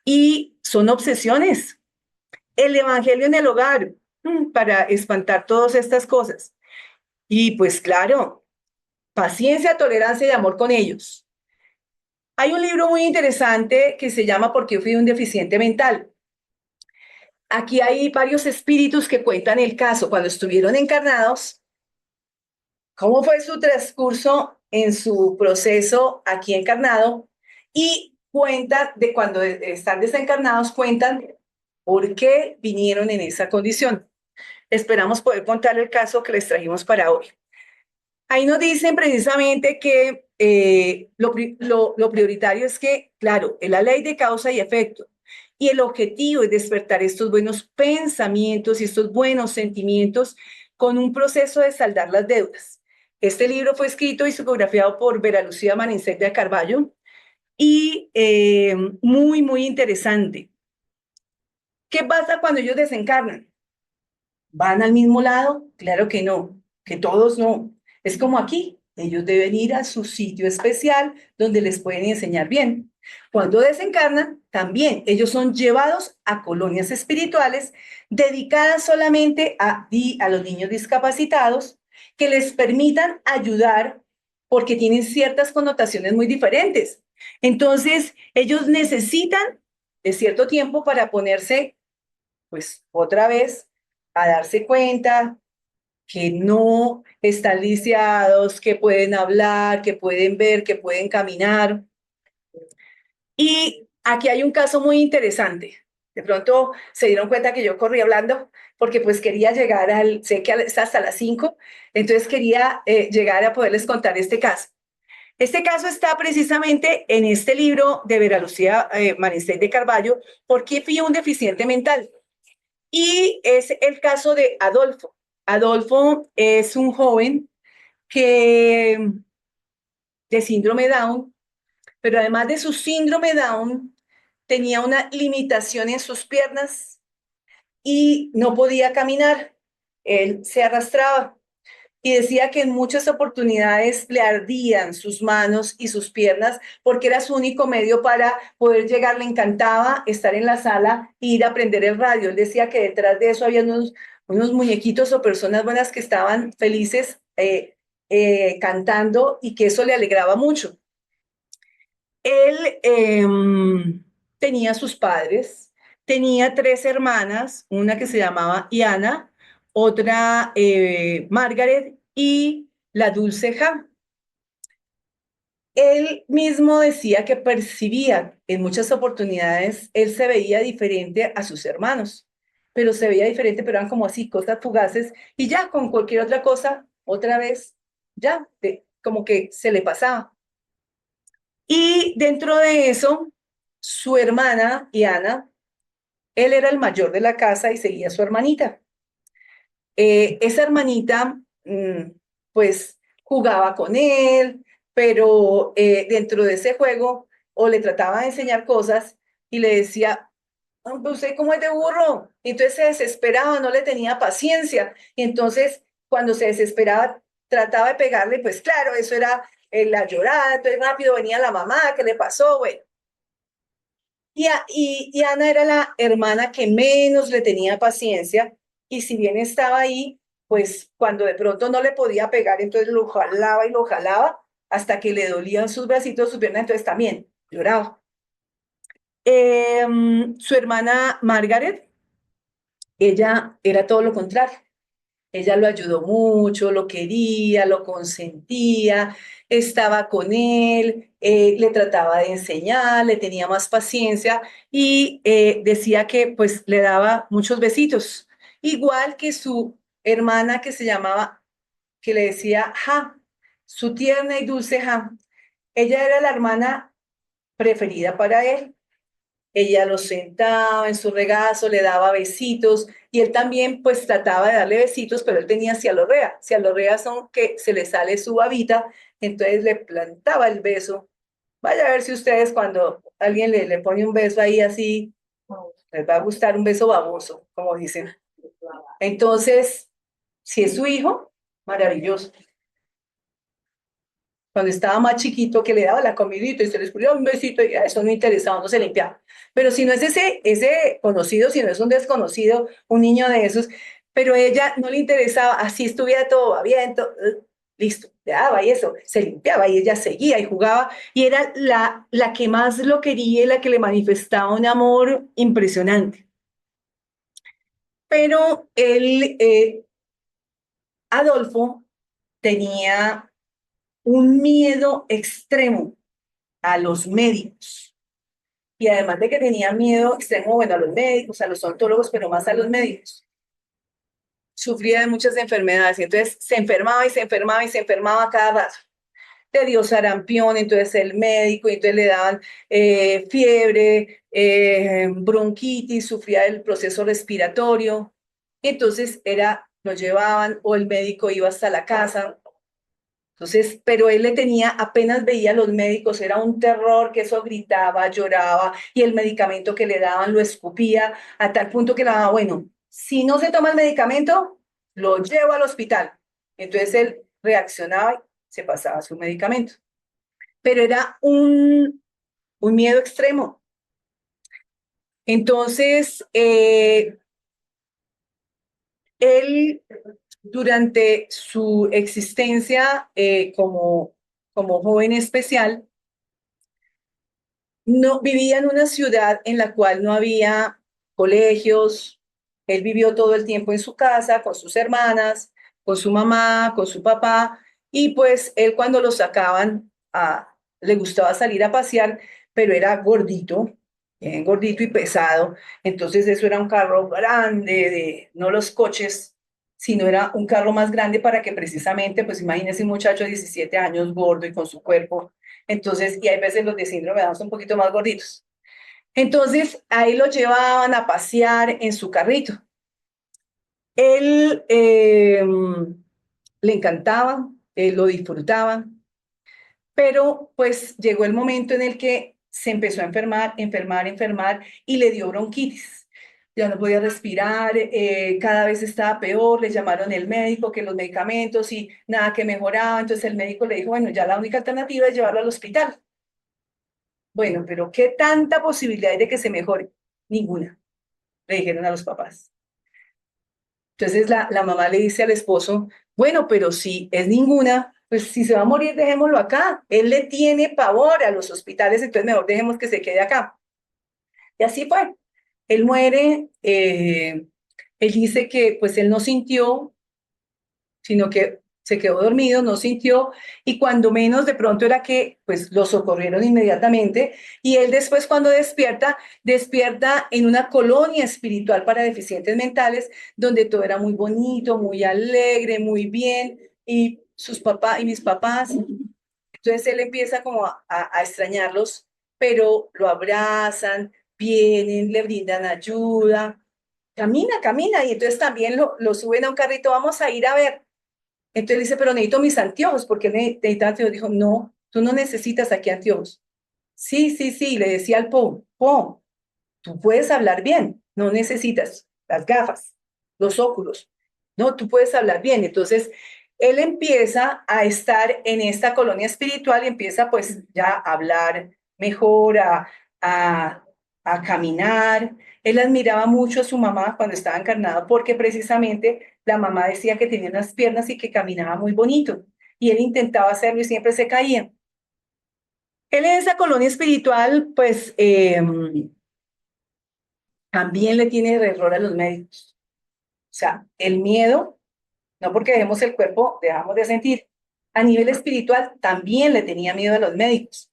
y son obsesiones. El evangelio en el hogar, para espantar todas estas cosas. Y pues claro, paciencia, tolerancia y amor con ellos. Hay un libro muy interesante que se llama ¿Por qué fui un deficiente mental? Aquí hay varios espíritus que cuentan el caso cuando estuvieron encarnados, cómo fue su transcurso en su proceso aquí encarnado y cuentan de cuando están desencarnados, cuentan por qué vinieron en esa condición. Esperamos poder contar el caso que les trajimos para hoy. Ahí nos dicen precisamente que lo prioritario es que, claro, es la ley de causa y efecto. Y el objetivo es despertar estos buenos pensamientos y estos buenos sentimientos con un proceso de saldar las deudas. Este libro fue escrito y psicografiado por Vera Lucía Manincet de Carballo y muy, muy interesante. ¿Qué pasa cuando ellos desencarnan? ¿Van al mismo lado? Claro que no, que todos no. Es como aquí, ellos deben ir a su sitio especial donde les pueden enseñar bien. Cuando desencarnan, también ellos son llevados a colonias espirituales dedicadas solamente a los niños discapacitados que les permitan ayudar porque tienen ciertas connotaciones muy diferentes. Entonces, ellos necesitan de cierto tiempo para ponerse, pues, otra vez a darse cuenta que no están lisiados, que pueden hablar, que pueden ver, que pueden caminar. Y aquí hay un caso muy interesante. De pronto se dieron cuenta que yo corrí hablando porque pues quería llegar sé que es hasta las 5, entonces quería llegar a poderles contar este caso. Este caso está precisamente en este libro de Vera Lucía Maristel de Carballo, ¿Por qué fui un deficiente mental? Y es el caso de Adolfo. Adolfo es un joven que de síndrome Down, pero además de su síndrome Down, tenía una limitación en sus piernas y no podía caminar. Él se arrastraba y decía que en muchas oportunidades le ardían sus manos y sus piernas porque era su único medio para poder llegar. Le encantaba estar en la sala e ir a prender el radio. Él decía que detrás de eso había unos muñequitos o personas buenas que estaban felices cantando y que eso le alegraba mucho. Él tenía sus padres, tenía 3 hermanas, una que se llamaba Iana, otra Margaret y la Dulce Ja. Él mismo decía que percibía en muchas oportunidades, él se veía diferente a sus hermanos, pero se veía diferente, pero eran como así, cosas fugaces, y ya con cualquier otra cosa, otra vez, ya, como que se le pasaba. Y dentro de eso, su hermana, Iana, él era el mayor de la casa y seguía a su hermanita. Esa hermanita, pues, jugaba con él, pero dentro de ese juego, o le trataba de enseñar cosas y le decía, ¿usted cómo es de burro? Y entonces se desesperaba, no le tenía paciencia. Y entonces, cuando se desesperaba, trataba de pegarle, pues claro, eso era la llorada, entonces rápido venía la mamá, ¿qué le pasó? Bueno. Y Ana era la hermana que menos le tenía paciencia, y si bien estaba ahí, pues cuando de pronto no le podía pegar, entonces lo jalaba hasta que le dolían sus bracitos, sus piernas, entonces también lloraba. Su hermana Margaret, ella era todo lo contrario. Ella lo ayudó mucho, lo quería, lo consentía, estaba con él, le trataba de enseñar, le tenía más paciencia y decía que pues le daba muchos besitos. Igual que su hermana que se llamaba, que le decía Ja, su tierna y dulce Ja. Ella era la hermana preferida para él. Ella lo sentaba en su regazo, le daba besitos y él también pues trataba de darle besitos, pero él tenía cialorrea. Cialorrea son que se le sale su babita, entonces le plantaba el beso. Vaya a ver si ustedes cuando alguien le pone un beso ahí así, les va a gustar un beso baboso, como dicen. Entonces, si es su hijo, maravilloso. Cuando estaba más chiquito, que le daba la comidita y se le escurría un besito y a eso no interesaba, no se limpiaba. Pero si no es ese conocido, si no es un desconocido, un niño de esos, pero ella no le interesaba, así estuviera todo bien, listo, le daba y eso, se limpiaba y ella seguía y jugaba y era la que más lo quería y la que le manifestaba un amor impresionante. Pero Adolfo, tenía un miedo extremo a los médicos. Y además de que tenía miedo extremo, bueno, a los médicos, a los odontólogos, pero más a los médicos. Sufría de muchas enfermedades, y entonces se enfermaba y se enfermaba y se enfermaba cada rato. Le dio sarampión, entonces el médico, y entonces le daban fiebre, bronquitis, sufría del proceso respiratorio. Entonces lo llevaban o el médico iba hasta la casa. Entonces, pero él le tenía, apenas veía a los médicos, era un terror, que eso gritaba, lloraba, y el medicamento que le daban lo escupía, a tal punto que le daba, bueno, si no se toma el medicamento, lo llevo al hospital. Entonces él reaccionaba y se pasaba su medicamento. Pero era un miedo extremo. Entonces, él durante su existencia como joven especial, no vivía en una ciudad en la cual no había colegios. Él vivió todo el tiempo en su casa con sus hermanas, con su mamá, con su papá, y pues él cuando lo sacaban, le gustaba salir a pasear, pero era gordito, gordito y pesado, entonces eso era un carro grande, no los coches, sino era un carro más grande para que precisamente, pues imagínese un muchacho de 17 años gordo y con su cuerpo, entonces, y hay veces los de síndrome de Down son un poquito más gorditos. Entonces, ahí lo llevaban a pasear en su carrito. Él le encantaba, lo disfrutaba, pero pues llegó el momento en el que se empezó a enfermar y le dio bronquitis. Ya no podía respirar, cada vez estaba peor, le llamaron el médico, que los medicamentos y nada que mejoraba. Entonces el médico le dijo, bueno, ya la única alternativa es llevarlo al hospital. Bueno, pero ¿qué tanta posibilidad hay de que se mejore? Ninguna, le dijeron a los papás. Entonces la mamá le dice al esposo, bueno, pero si es ninguna, pues si se va a morir, dejémoslo acá. Él le tiene pavor a los hospitales, entonces mejor dejemos que se quede acá. Y así fue. Él muere, él dice que pues él no sintió, sino que se quedó dormido, no sintió, y cuando menos de pronto era que pues lo socorrieron inmediatamente, y él después cuando despierta, despierta en una colonia espiritual para deficientes mentales, donde todo era muy bonito, muy alegre, muy bien, y sus papás y mis papás, entonces él empieza como a extrañarlos, pero lo abrazan, vienen, le brindan ayuda, camina, camina, y entonces también lo suben a un carrito, vamos a ir a ver. Entonces dice, pero necesito mis anteojos, porque necesita anteojos. Dijo, no, tú no necesitas aquí anteojos. Sí, sí, sí, le decía al Po, tú puedes hablar bien, no necesitas las gafas, los óculos. No, tú puedes hablar bien. Entonces, él empieza a estar en esta colonia espiritual y empieza pues ya a hablar mejor, a, a caminar. Él admiraba mucho a su mamá cuando estaba encarnado porque precisamente la mamá decía que tenía unas piernas y que caminaba muy bonito. Y él intentaba hacerlo y siempre se caía. Él en esa colonia espiritual, pues también le tiene error a los médicos. O sea, el miedo, no porque dejemos el cuerpo, dejamos de sentir. A nivel espiritual, también le tenía miedo a los médicos.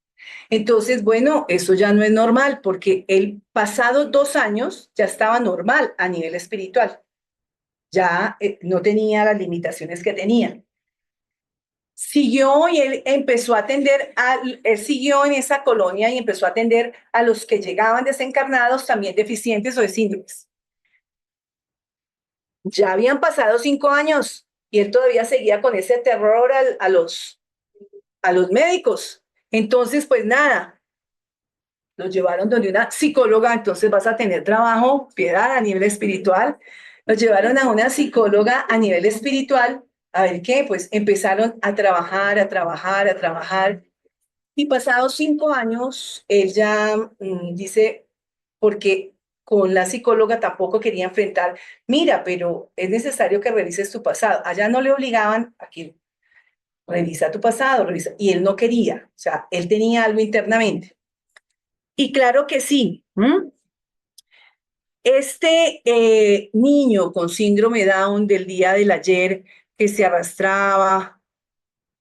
Entonces, bueno, eso ya no es normal, porque el pasado 2 años ya estaba normal a nivel espiritual. Ya no tenía las limitaciones que tenía. Siguió y él empezó a atender, él siguió en esa colonia y empezó a atender a los que llegaban desencarnados, también deficientes o de síndromes. Ya habían pasado 5 años y él todavía seguía con ese terror a los médicos. Entonces, pues nada, los llevaron donde una psicóloga, entonces vas a tener trabajo, piedad a nivel espiritual. Los llevaron a una psicóloga a nivel espiritual, a ver qué, pues empezaron a trabajar, a trabajar, a trabajar. Y pasados 5 años, él ya dice, porque con la psicóloga tampoco quería enfrentar, mira, pero es necesario que revises tu pasado. Allá no le obligaban a que revisa tu pasado, revisa, y él no quería, o sea, él tenía algo internamente. Y claro que sí. Este niño con síndrome Down del día del ayer, que se arrastraba,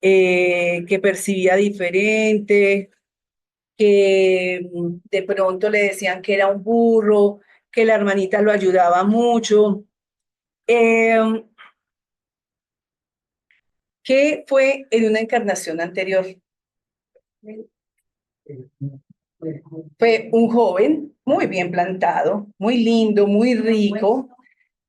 que percibía diferente, que de pronto le decían que era un burro, que la hermanita lo ayudaba mucho, que fue en una encarnación anterior. Fue un joven muy bien plantado, muy lindo, muy rico,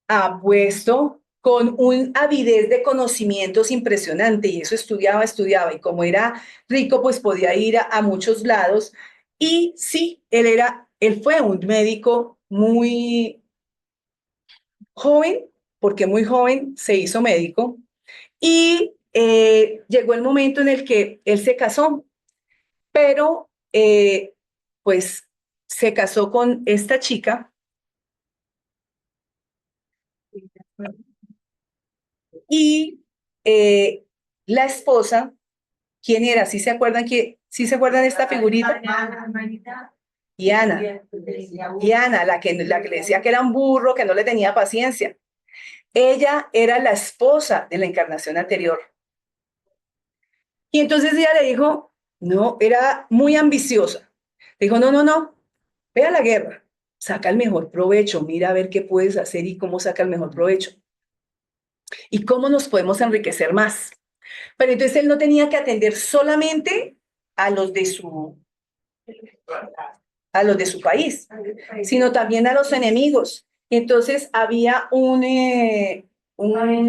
apuesto, con un avidez de conocimientos impresionante, y eso estudiaba, estudiaba, y como era rico, pues podía ir a muchos lados. Y sí, él fue un médico muy joven, porque muy joven se hizo médico, y llegó el momento en el que él se casó, pero pues se casó con esta chica y la esposa, ¿quién era? ¿Sí se acuerdan de esta figurita? Y Ana, la que le decía que era un burro, que no le tenía paciencia. Ella era la esposa de la encarnación anterior. Y entonces ella le dijo, no, era muy ambiciosa. Dijo, no, no, no, ve a la guerra, saca el mejor provecho, mira a ver qué puedes hacer y cómo saca el mejor provecho. Y cómo nos podemos enriquecer más. Pero entonces él no tenía que atender solamente a los de su, a los de su país, sino también a los enemigos. Entonces había un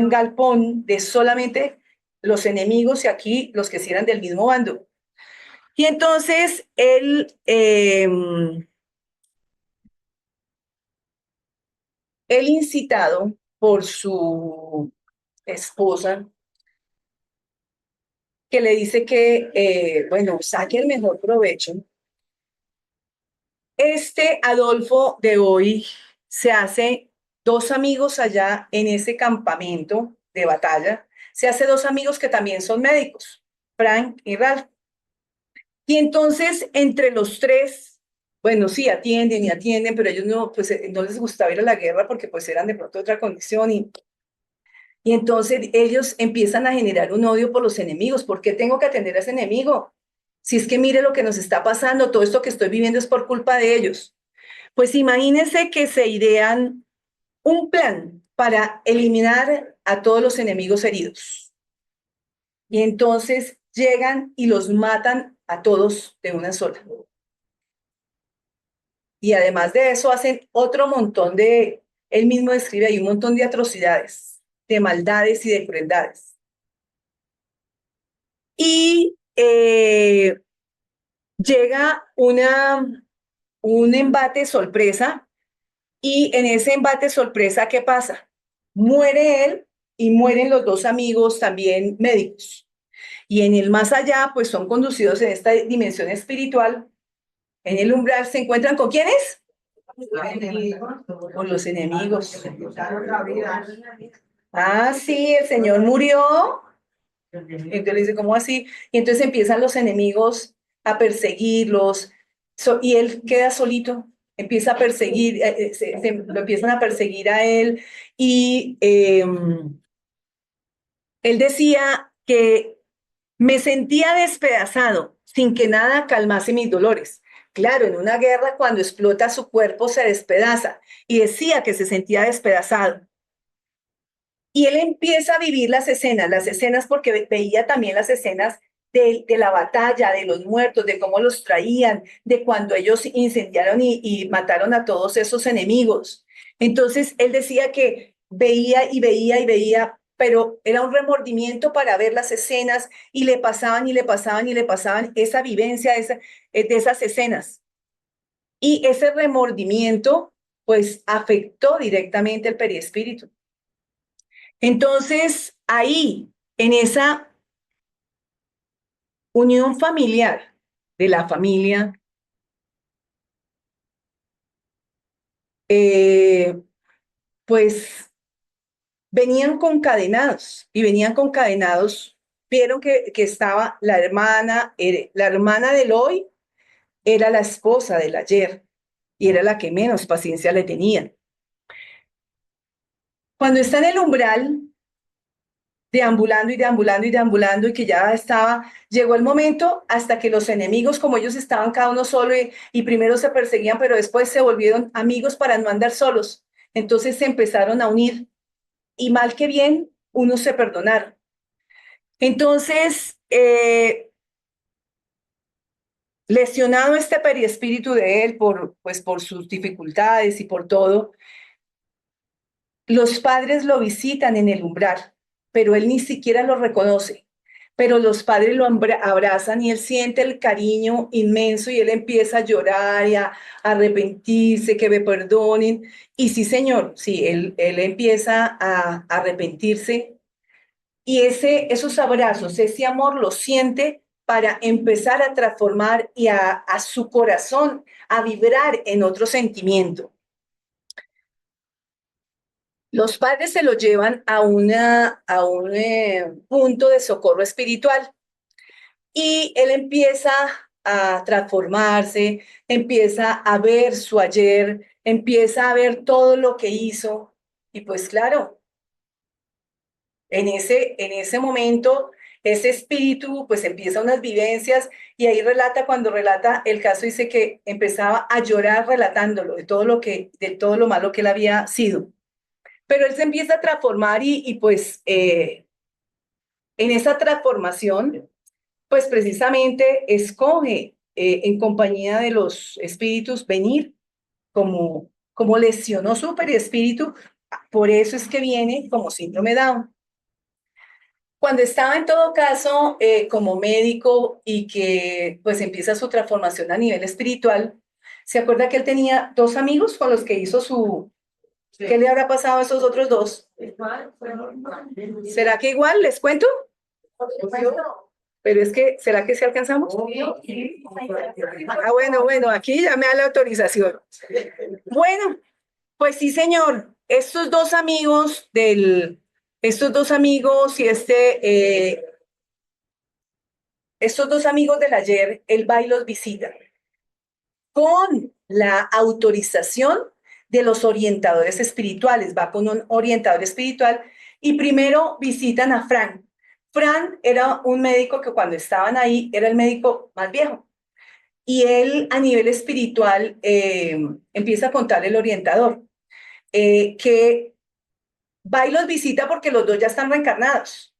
galpón de solamente los enemigos y aquí los que sí eran del mismo bando. Y entonces él incitado por su esposa, que le dice que, bueno, saque el mejor provecho. Este Adolfo de hoy se hace dos amigos allá en ese campamento de batalla. Se hace dos amigos que también son médicos, Frank y Ralph. Y entonces, entre los tres, bueno, sí, atienden y atienden, pero ellos no, pues, no les gustaba ir a la guerra porque pues eran de pronto otra condición y entonces ellos empiezan a generar un odio por los enemigos. ¿Por qué tengo que atender a ese enemigo? Si es que mire lo que nos está pasando, todo esto que estoy viviendo es por culpa de ellos. Pues imagínense que se idean un plan para eliminar a todos los enemigos heridos. Y entonces llegan y los matan a todos de una sola. Y además de eso hacen otro montón él mismo describe ahí un montón de atrocidades, de maldades y de crueldades. Y llega un embate sorpresa y en ese embate sorpresa, ¿qué pasa? Muere él y mueren los dos amigos también médicos. Y en el más allá, pues son conducidos en esta dimensión espiritual. En el umbral se encuentran ¿con quiénes? Con los enemigos. Ah, sí, el Señor murió. Entonces le dice, ¿cómo así? Y entonces empiezan los enemigos a perseguirlos y él queda solito, empieza a perseguir, lo empiezan a perseguir a él y él decía que me sentía despedazado sin que nada calmase mis dolores. Claro, en una guerra cuando explota su cuerpo se despedaza y decía que se sentía despedazado. Y él empieza a vivir las escenas porque veía también las escenas de la batalla, de los muertos, de cómo los traían, de cuando ellos incendiaron y mataron a todos esos enemigos. Entonces él decía que veía y veía y veía, pero era un remordimiento para ver las escenas y le pasaban y le pasaban y le pasaban esa vivencia de esas escenas. Y ese remordimiento pues afectó directamente el perispíritu. Entonces, ahí, en esa unión familiar de la familia, pues venían concadenados y venían concadenados. Vieron que estaba la hermana del hoy era la esposa del ayer y era la que menos paciencia le tenían. Cuando está en el umbral, deambulando y deambulando y deambulando y que ya llegó el momento hasta que los enemigos, como ellos estaban cada uno solo y primero se perseguían, pero después se volvieron amigos para no andar solos. Entonces se empezaron a unir y mal que bien, unos se perdonaron. Entonces, lesionado este periespíritu de él pues por sus dificultades y por todo, los padres lo visitan en el umbral, pero él ni siquiera lo reconoce. Pero los padres lo abrazan y él siente el cariño inmenso y él empieza a llorar y a arrepentirse, que me perdonen. Y sí, señor, sí, él empieza a arrepentirse y esos abrazos, ese amor lo siente para empezar a transformar y a su corazón a vibrar en otro sentimiento. Los padres se lo llevan a un punto de socorro espiritual y él empieza a transformarse, empieza a ver su ayer, empieza a ver todo lo que hizo y pues claro, En ese momento, ese espíritu pues empieza unas vivencias y ahí relata, cuando relata el caso, dice que empezaba a llorar relatándolo, de todo lo malo que él había sido. Pero él se empieza a transformar y pues en esa transformación, pues precisamente escoge en compañía de los espíritus venir como lesionó su perispíritu, por eso es que viene como síndrome Down. Cuando estaba en todo caso como médico y que pues empieza su transformación a nivel espiritual, ¿se acuerda que él tenía dos amigos con los que hizo su... ¿Qué le habrá pasado a esos otros dos? ¿Será que igual les cuento? Pero es que, ¿será que sí alcanzamos? Ah, bueno, aquí ya me da la autorización. Bueno, pues sí, señor. Estos dos amigos y estos dos amigos del ayer, él va y los visita con la autorización de los orientadores espirituales. Va con un orientador espiritual y primero visitan a Fran. Fran era un médico que cuando estaban ahí era el médico más viejo. Y él a nivel espiritual empieza a contar el orientador que va y los visita porque los dos ya están reencarnados.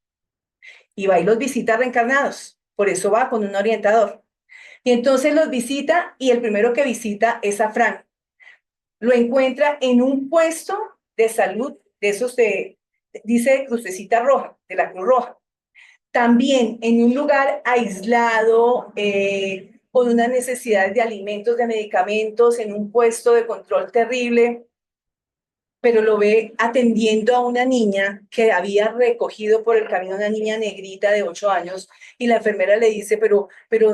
Y va y los visita reencarnados. Por eso va con un orientador. Y entonces los visita y el primero que visita es a Frank. Lo encuentra en un puesto de salud de esos dice Crucecita Roja, de la Cruz Roja. También en un lugar aislado, con unas necesidades de alimentos, de medicamentos, en un puesto de control terrible, pero lo ve atendiendo a una niña que había recogido por el camino, una niña negrita de 8 años, y la enfermera le dice, pero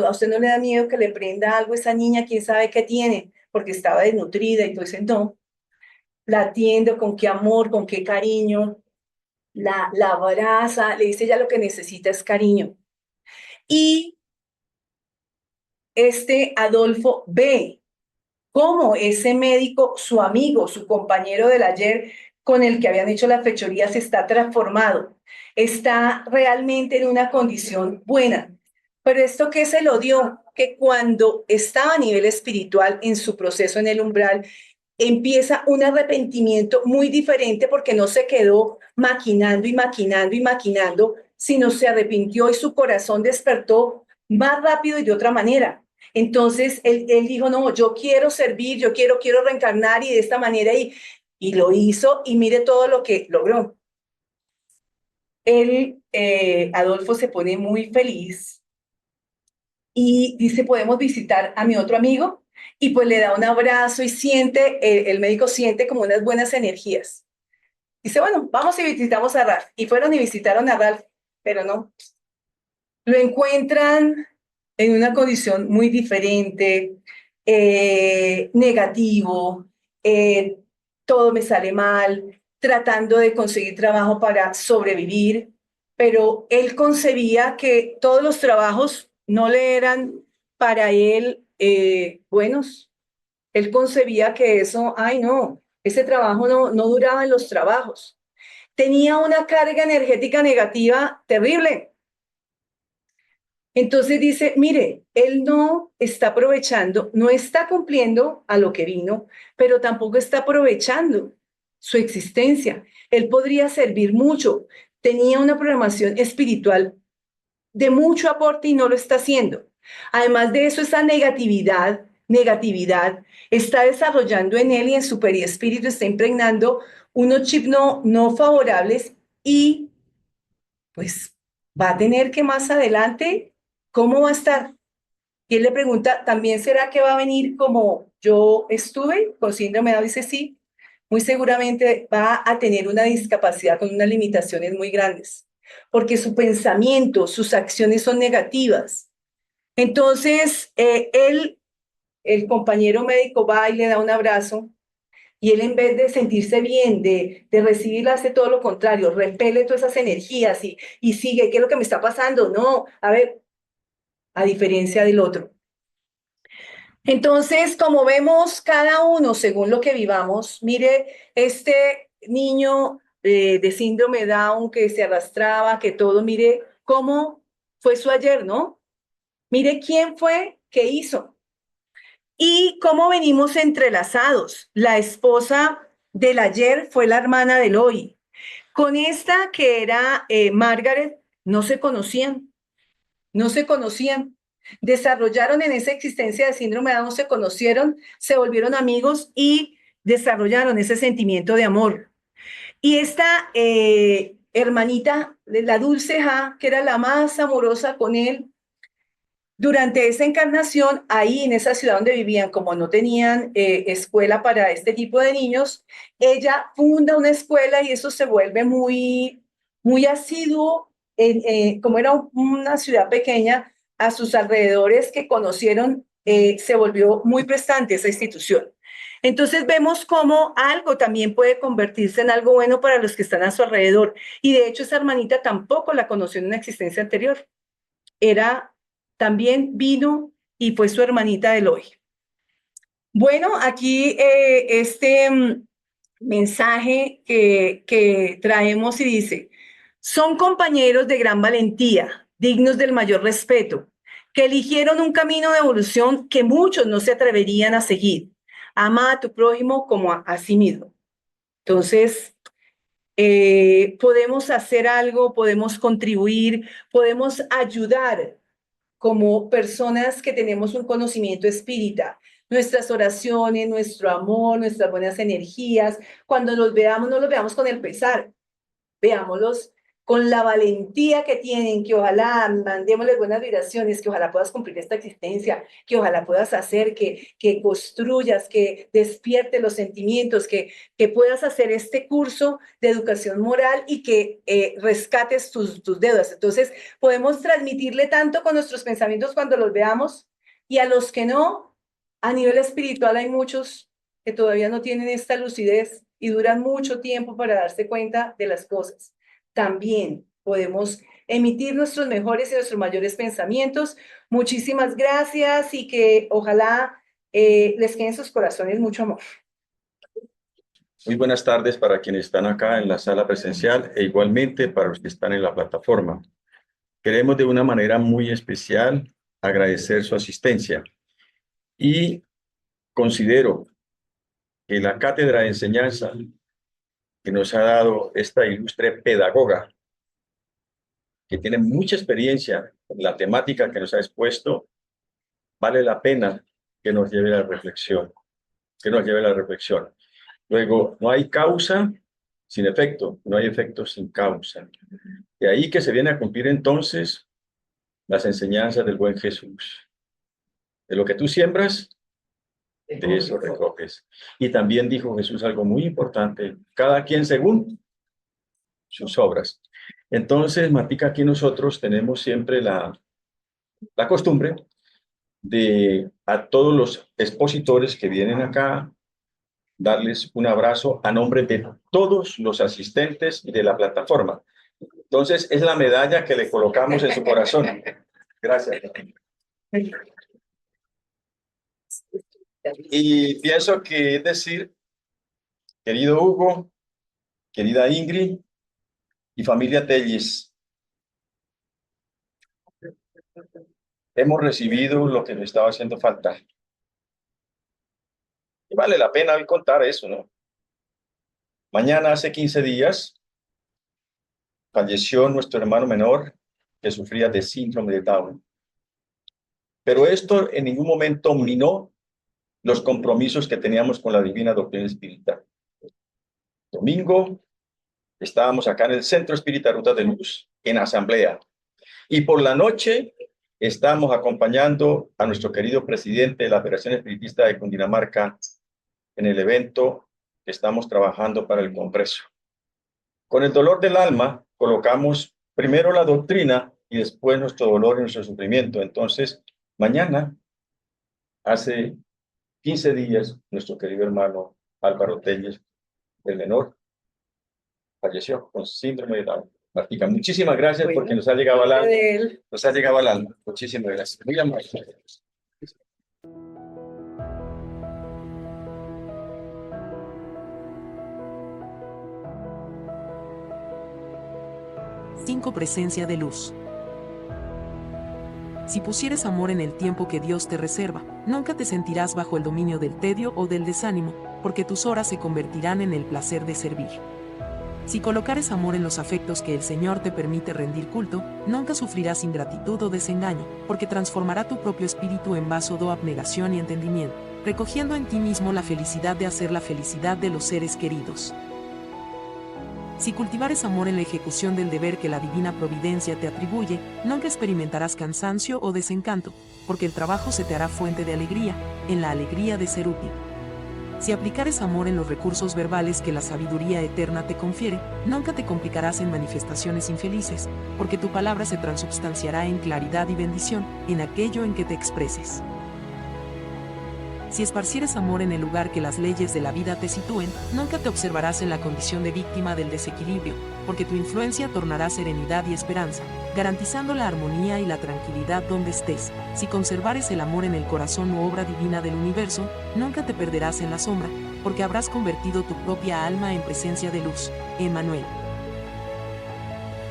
a usted no le da miedo que le prenda algo a esa niña, quién sabe qué tiene, porque estaba desnutrida, y entonces no, la atiende con qué amor, con qué cariño, la abraza, le dice ya lo que necesita es cariño. Y este Adolfo ve cómo ese médico, su amigo, su compañero del ayer, con el que habían hecho las fechorías, está transformado, está realmente en una condición buena. Pero esto que se lo dio, que cuando estaba a nivel espiritual en su proceso en el umbral, empieza un arrepentimiento muy diferente porque no se quedó maquinando y maquinando y maquinando, sino se arrepintió y su corazón despertó más rápido y de otra manera. Entonces él dijo, no, yo quiero servir, quiero reencarnar y de esta manera y lo hizo y mire todo lo que logró. Adolfo se pone muy feliz y dice, ¿podemos visitar a mi otro amigo? Y pues le da un abrazo y siente, el médico siente como unas buenas energías. Dice, bueno, vamos y visitamos a Ralph. Y fueron y visitaron a Ralph, pero no. Lo encuentran en una condición muy diferente, negativo, todo me sale mal, tratando de conseguir trabajo para sobrevivir, pero él concebía que todos los trabajos no le eran para él buenos. Él concebía que eso, ay no, ese trabajo no duraba en los trabajos. Tenía una carga energética negativa terrible. Entonces dice, mire, él no está aprovechando, no está cumpliendo a lo que vino, pero tampoco está aprovechando su existencia. Él podría servir mucho. Tenía una programación espiritual de mucho aporte y no lo está haciendo. Además de eso, esa negatividad está desarrollando en él y en su perispíritu, está impregnando unos chips no favorables y pues va a tener que más adelante, ¿cómo va a estar? Y él le pregunta, ¿también será que va a venir como yo estuve con síndrome de Down? Dice, sí, muy seguramente va a tener una discapacidad con unas limitaciones muy grandes, porque su pensamiento, sus acciones son negativas. Entonces, el compañero médico va y le da un abrazo, y él en vez de sentirse bien, de recibirla, hace todo lo contrario, repele todas esas energías y sigue, ¿qué es lo que me está pasando? No, a ver, a diferencia del otro. Entonces, como vemos cada uno según lo que vivamos, mire, este niño de síndrome Down, que se arrastraba, que todo, mire cómo fue su ayer, ¿no? Mire quién fue, qué hizo. Y cómo venimos entrelazados. La esposa del ayer fue la hermana del hoy. Con esta que era Margaret, no se conocían, no se conocían. Desarrollaron en esa existencia de síndrome de Down, se conocieron, se volvieron amigos y desarrollaron ese sentimiento de amor. Y esta hermanita, la Dulce Ja, que era la más amorosa con él, durante esa encarnación, ahí en esa ciudad donde vivían, como no tenían escuela para este tipo de niños, ella funda una escuela y eso se vuelve muy, muy asiduo, como era una ciudad pequeña, a sus alrededores que conocieron, se volvió muy prestante esa institución. Entonces vemos cómo algo también puede convertirse en algo bueno para los que están a su alrededor. Y de hecho esa hermanita tampoco la conoció en una existencia anterior. Era también vino y fue su hermanita del hoy. Bueno, aquí mensaje que traemos y dice, son compañeros de gran valentía, dignos del mayor respeto, que eligieron un camino de evolución que muchos no se atreverían a seguir. Ama a tu prójimo como a sí mismo. Entonces, podemos hacer algo, podemos contribuir, podemos ayudar como personas que tenemos un conocimiento espírita. Nuestras oraciones, nuestro amor, nuestras buenas energías, cuando los veamos, no los veamos con el pesar, veámoslos con la valentía que tienen, que ojalá mandémosles buenas vibraciones, que ojalá puedas cumplir esta existencia, que ojalá puedas hacer, que construyas, que despierte los sentimientos, que puedas hacer este curso de educación moral y que rescates tus deudas. Entonces, podemos transmitirle tanto con nuestros pensamientos cuando los veamos y a los que no, a nivel espiritual hay muchos que todavía no tienen esta lucidez y duran mucho tiempo para darse cuenta de las cosas. También podemos emitir nuestros mejores y nuestros mayores pensamientos. Muchísimas gracias y que ojalá les quede en sus corazones mucho amor. Muy buenas tardes para quienes están acá en la sala presencial e igualmente para los que están en la plataforma. Queremos de una manera muy especial agradecer su asistencia y considero que la cátedra de enseñanza que nos ha dado esta ilustre pedagoga, que tiene mucha experiencia en la temática que nos ha expuesto, vale la pena que nos lleve a la reflexión, que nos lleve a la reflexión. Luego, no hay causa sin efecto, no hay efecto sin causa. De ahí que se viene a cumplir entonces las enseñanzas del buen Jesús. De lo que tú siembras, de eso recoges. Y también dijo Jesús algo muy importante, cada quien según sus obras. Entonces, Matica, aquí nosotros tenemos siempre la costumbre de a todos los expositores que vienen acá, darles un abrazo a nombre de todos los asistentes de la plataforma. Entonces, es la medalla que le colocamos en su corazón. Gracias. Y pienso que es decir, querido Hugo, querida Ingrid y familia Telles, hemos recibido lo que nos estaba haciendo falta. Y vale la pena hoy contar eso, ¿no? Mañana, hace 15 días, falleció nuestro hermano menor que sufría de síndrome de Down. Pero esto en ningún momento minó los compromisos que teníamos con la divina doctrina espírita. Domingo, estábamos acá en el Centro Espírita Ruta de Luz, en asamblea. Y por la noche, estamos acompañando a nuestro querido presidente de la Federación Espiritista de Cundinamarca en el evento que estamos trabajando para el Congreso. Con el dolor del alma, colocamos primero la doctrina y después nuestro dolor y nuestro sufrimiento. Entonces, mañana, hace 15 días, nuestro querido hermano Álvaro Telles, el menor, falleció con síndrome de Down. Martica, muchísimas gracias porque nos ha llegado al alma. Nos ha llegado al alma. Muchísimas gracias. Muy amable. 5. Presencia de luz. Si pusieres amor en el tiempo que Dios te reserva, nunca te sentirás bajo el dominio del tedio o del desánimo, porque tus horas se convertirán en el placer de servir. Si colocares amor en los afectos que el Señor te permite rendir culto, nunca sufrirás ingratitud o desengaño, porque transformará tu propio espíritu en vaso de abnegación y entendimiento, recogiendo en ti mismo la felicidad de hacer la felicidad de los seres queridos. Si cultivares amor en la ejecución del deber que la divina providencia te atribuye, nunca experimentarás cansancio o desencanto, porque el trabajo se te hará fuente de alegría, en la alegría de ser útil. Si aplicares amor en los recursos verbales que la sabiduría eterna te confiere, nunca te complicarás en manifestaciones infelices, porque tu palabra se transubstanciará en claridad y bendición, en aquello en que te expreses. Si esparcieres amor en el lugar que las leyes de la vida te sitúen, nunca te observarás en la condición de víctima del desequilibrio, porque tu influencia tornará serenidad y esperanza, garantizando la armonía y la tranquilidad donde estés. Si conservares el amor en el corazón u obra divina del universo, nunca te perderás en la sombra, porque habrás convertido tu propia alma en presencia de luz. Emmanuel.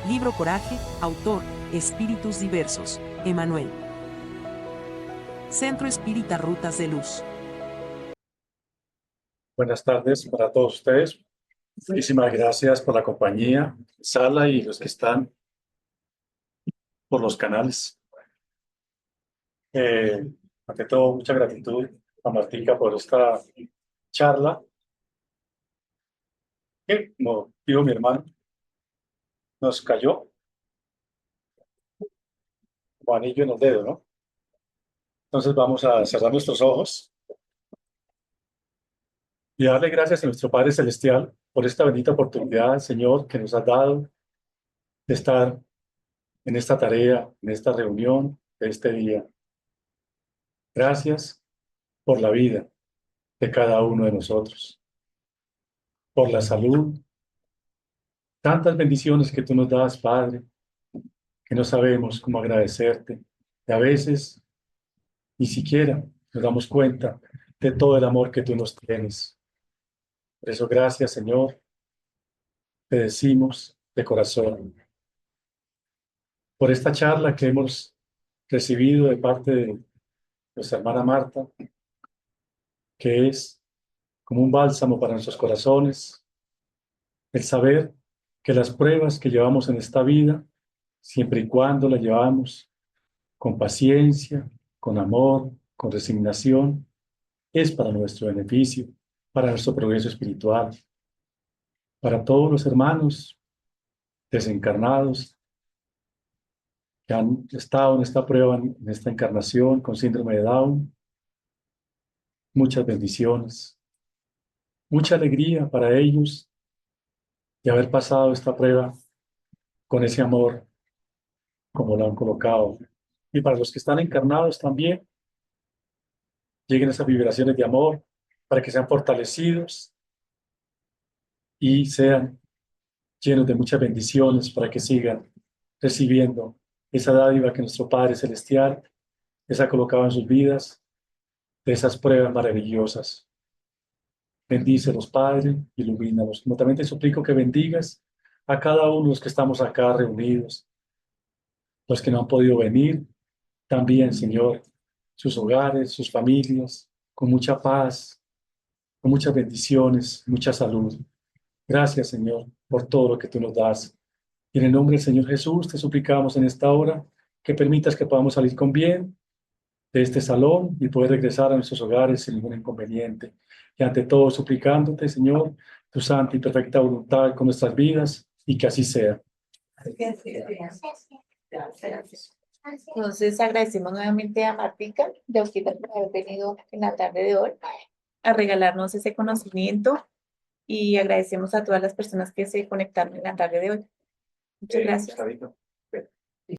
Libro Coraje, autor, Espíritus Diversos, Emmanuel. Centro Espírita Rutas de Luz. Buenas tardes para todos ustedes. Muchísimas gracias por la compañía, Sala y los que están por los canales. Ante todo, mucha gratitud a Martica por esta charla. Que, como dijo mi hermano, nos cayó como anillo en el dedo, ¿no? Entonces vamos a cerrar nuestros ojos y darle gracias a nuestro Padre Celestial por esta bendita oportunidad, Señor, que nos has dado de estar en esta tarea, en esta reunión de este día. Gracias por la vida de cada uno de nosotros, por la salud, tantas bendiciones que tú nos das, Padre, que no sabemos cómo agradecerte. Y a veces ni siquiera nos damos cuenta de todo el amor que tú nos tienes. Por eso, gracias, Señor, te decimos de corazón. Por esta charla que hemos recibido de parte de nuestra hermana Marta, que es como un bálsamo para nuestros corazones, el saber que las pruebas que llevamos en esta vida, siempre y cuando las llevamos con paciencia, con amor, con resignación, es para nuestro beneficio, para nuestro progreso espiritual, para todos los hermanos desencarnados que han estado en esta prueba, en esta encarnación con síndrome de Down. Muchas bendiciones, mucha alegría para ellos de haber pasado esta prueba con ese amor como lo han colocado. Y para los que están encarnados también, lleguen esas vibraciones de amor para que sean fortalecidos y sean llenos de muchas bendiciones para que sigan recibiendo esa dádiva que nuestro Padre Celestial les ha colocado en sus vidas, de esas pruebas maravillosas. Bendícelos, Padre, ilumínalos. Como también te suplico que bendigas a cada uno de los que estamos acá reunidos, los que no han podido venir, también, Señor, sus hogares, sus familias, con mucha paz, con muchas bendiciones, mucha salud. Gracias, Señor, por todo lo que tú nos das. Y en el nombre del Señor Jesús te suplicamos en esta hora que permitas que podamos salir con bien de este salón y poder regresar a nuestros hogares sin ningún inconveniente. Y ante todo suplicándote, Señor, tu santa y perfecta voluntad con nuestras vidas y que así sea. Entonces agradecemos nuevamente a Martica de Hospital por haber venido en la tarde de hoy a regalarnos ese conocimiento y agradecemos a todas las personas que se conectaron en la tarde de hoy. Muchas gracias.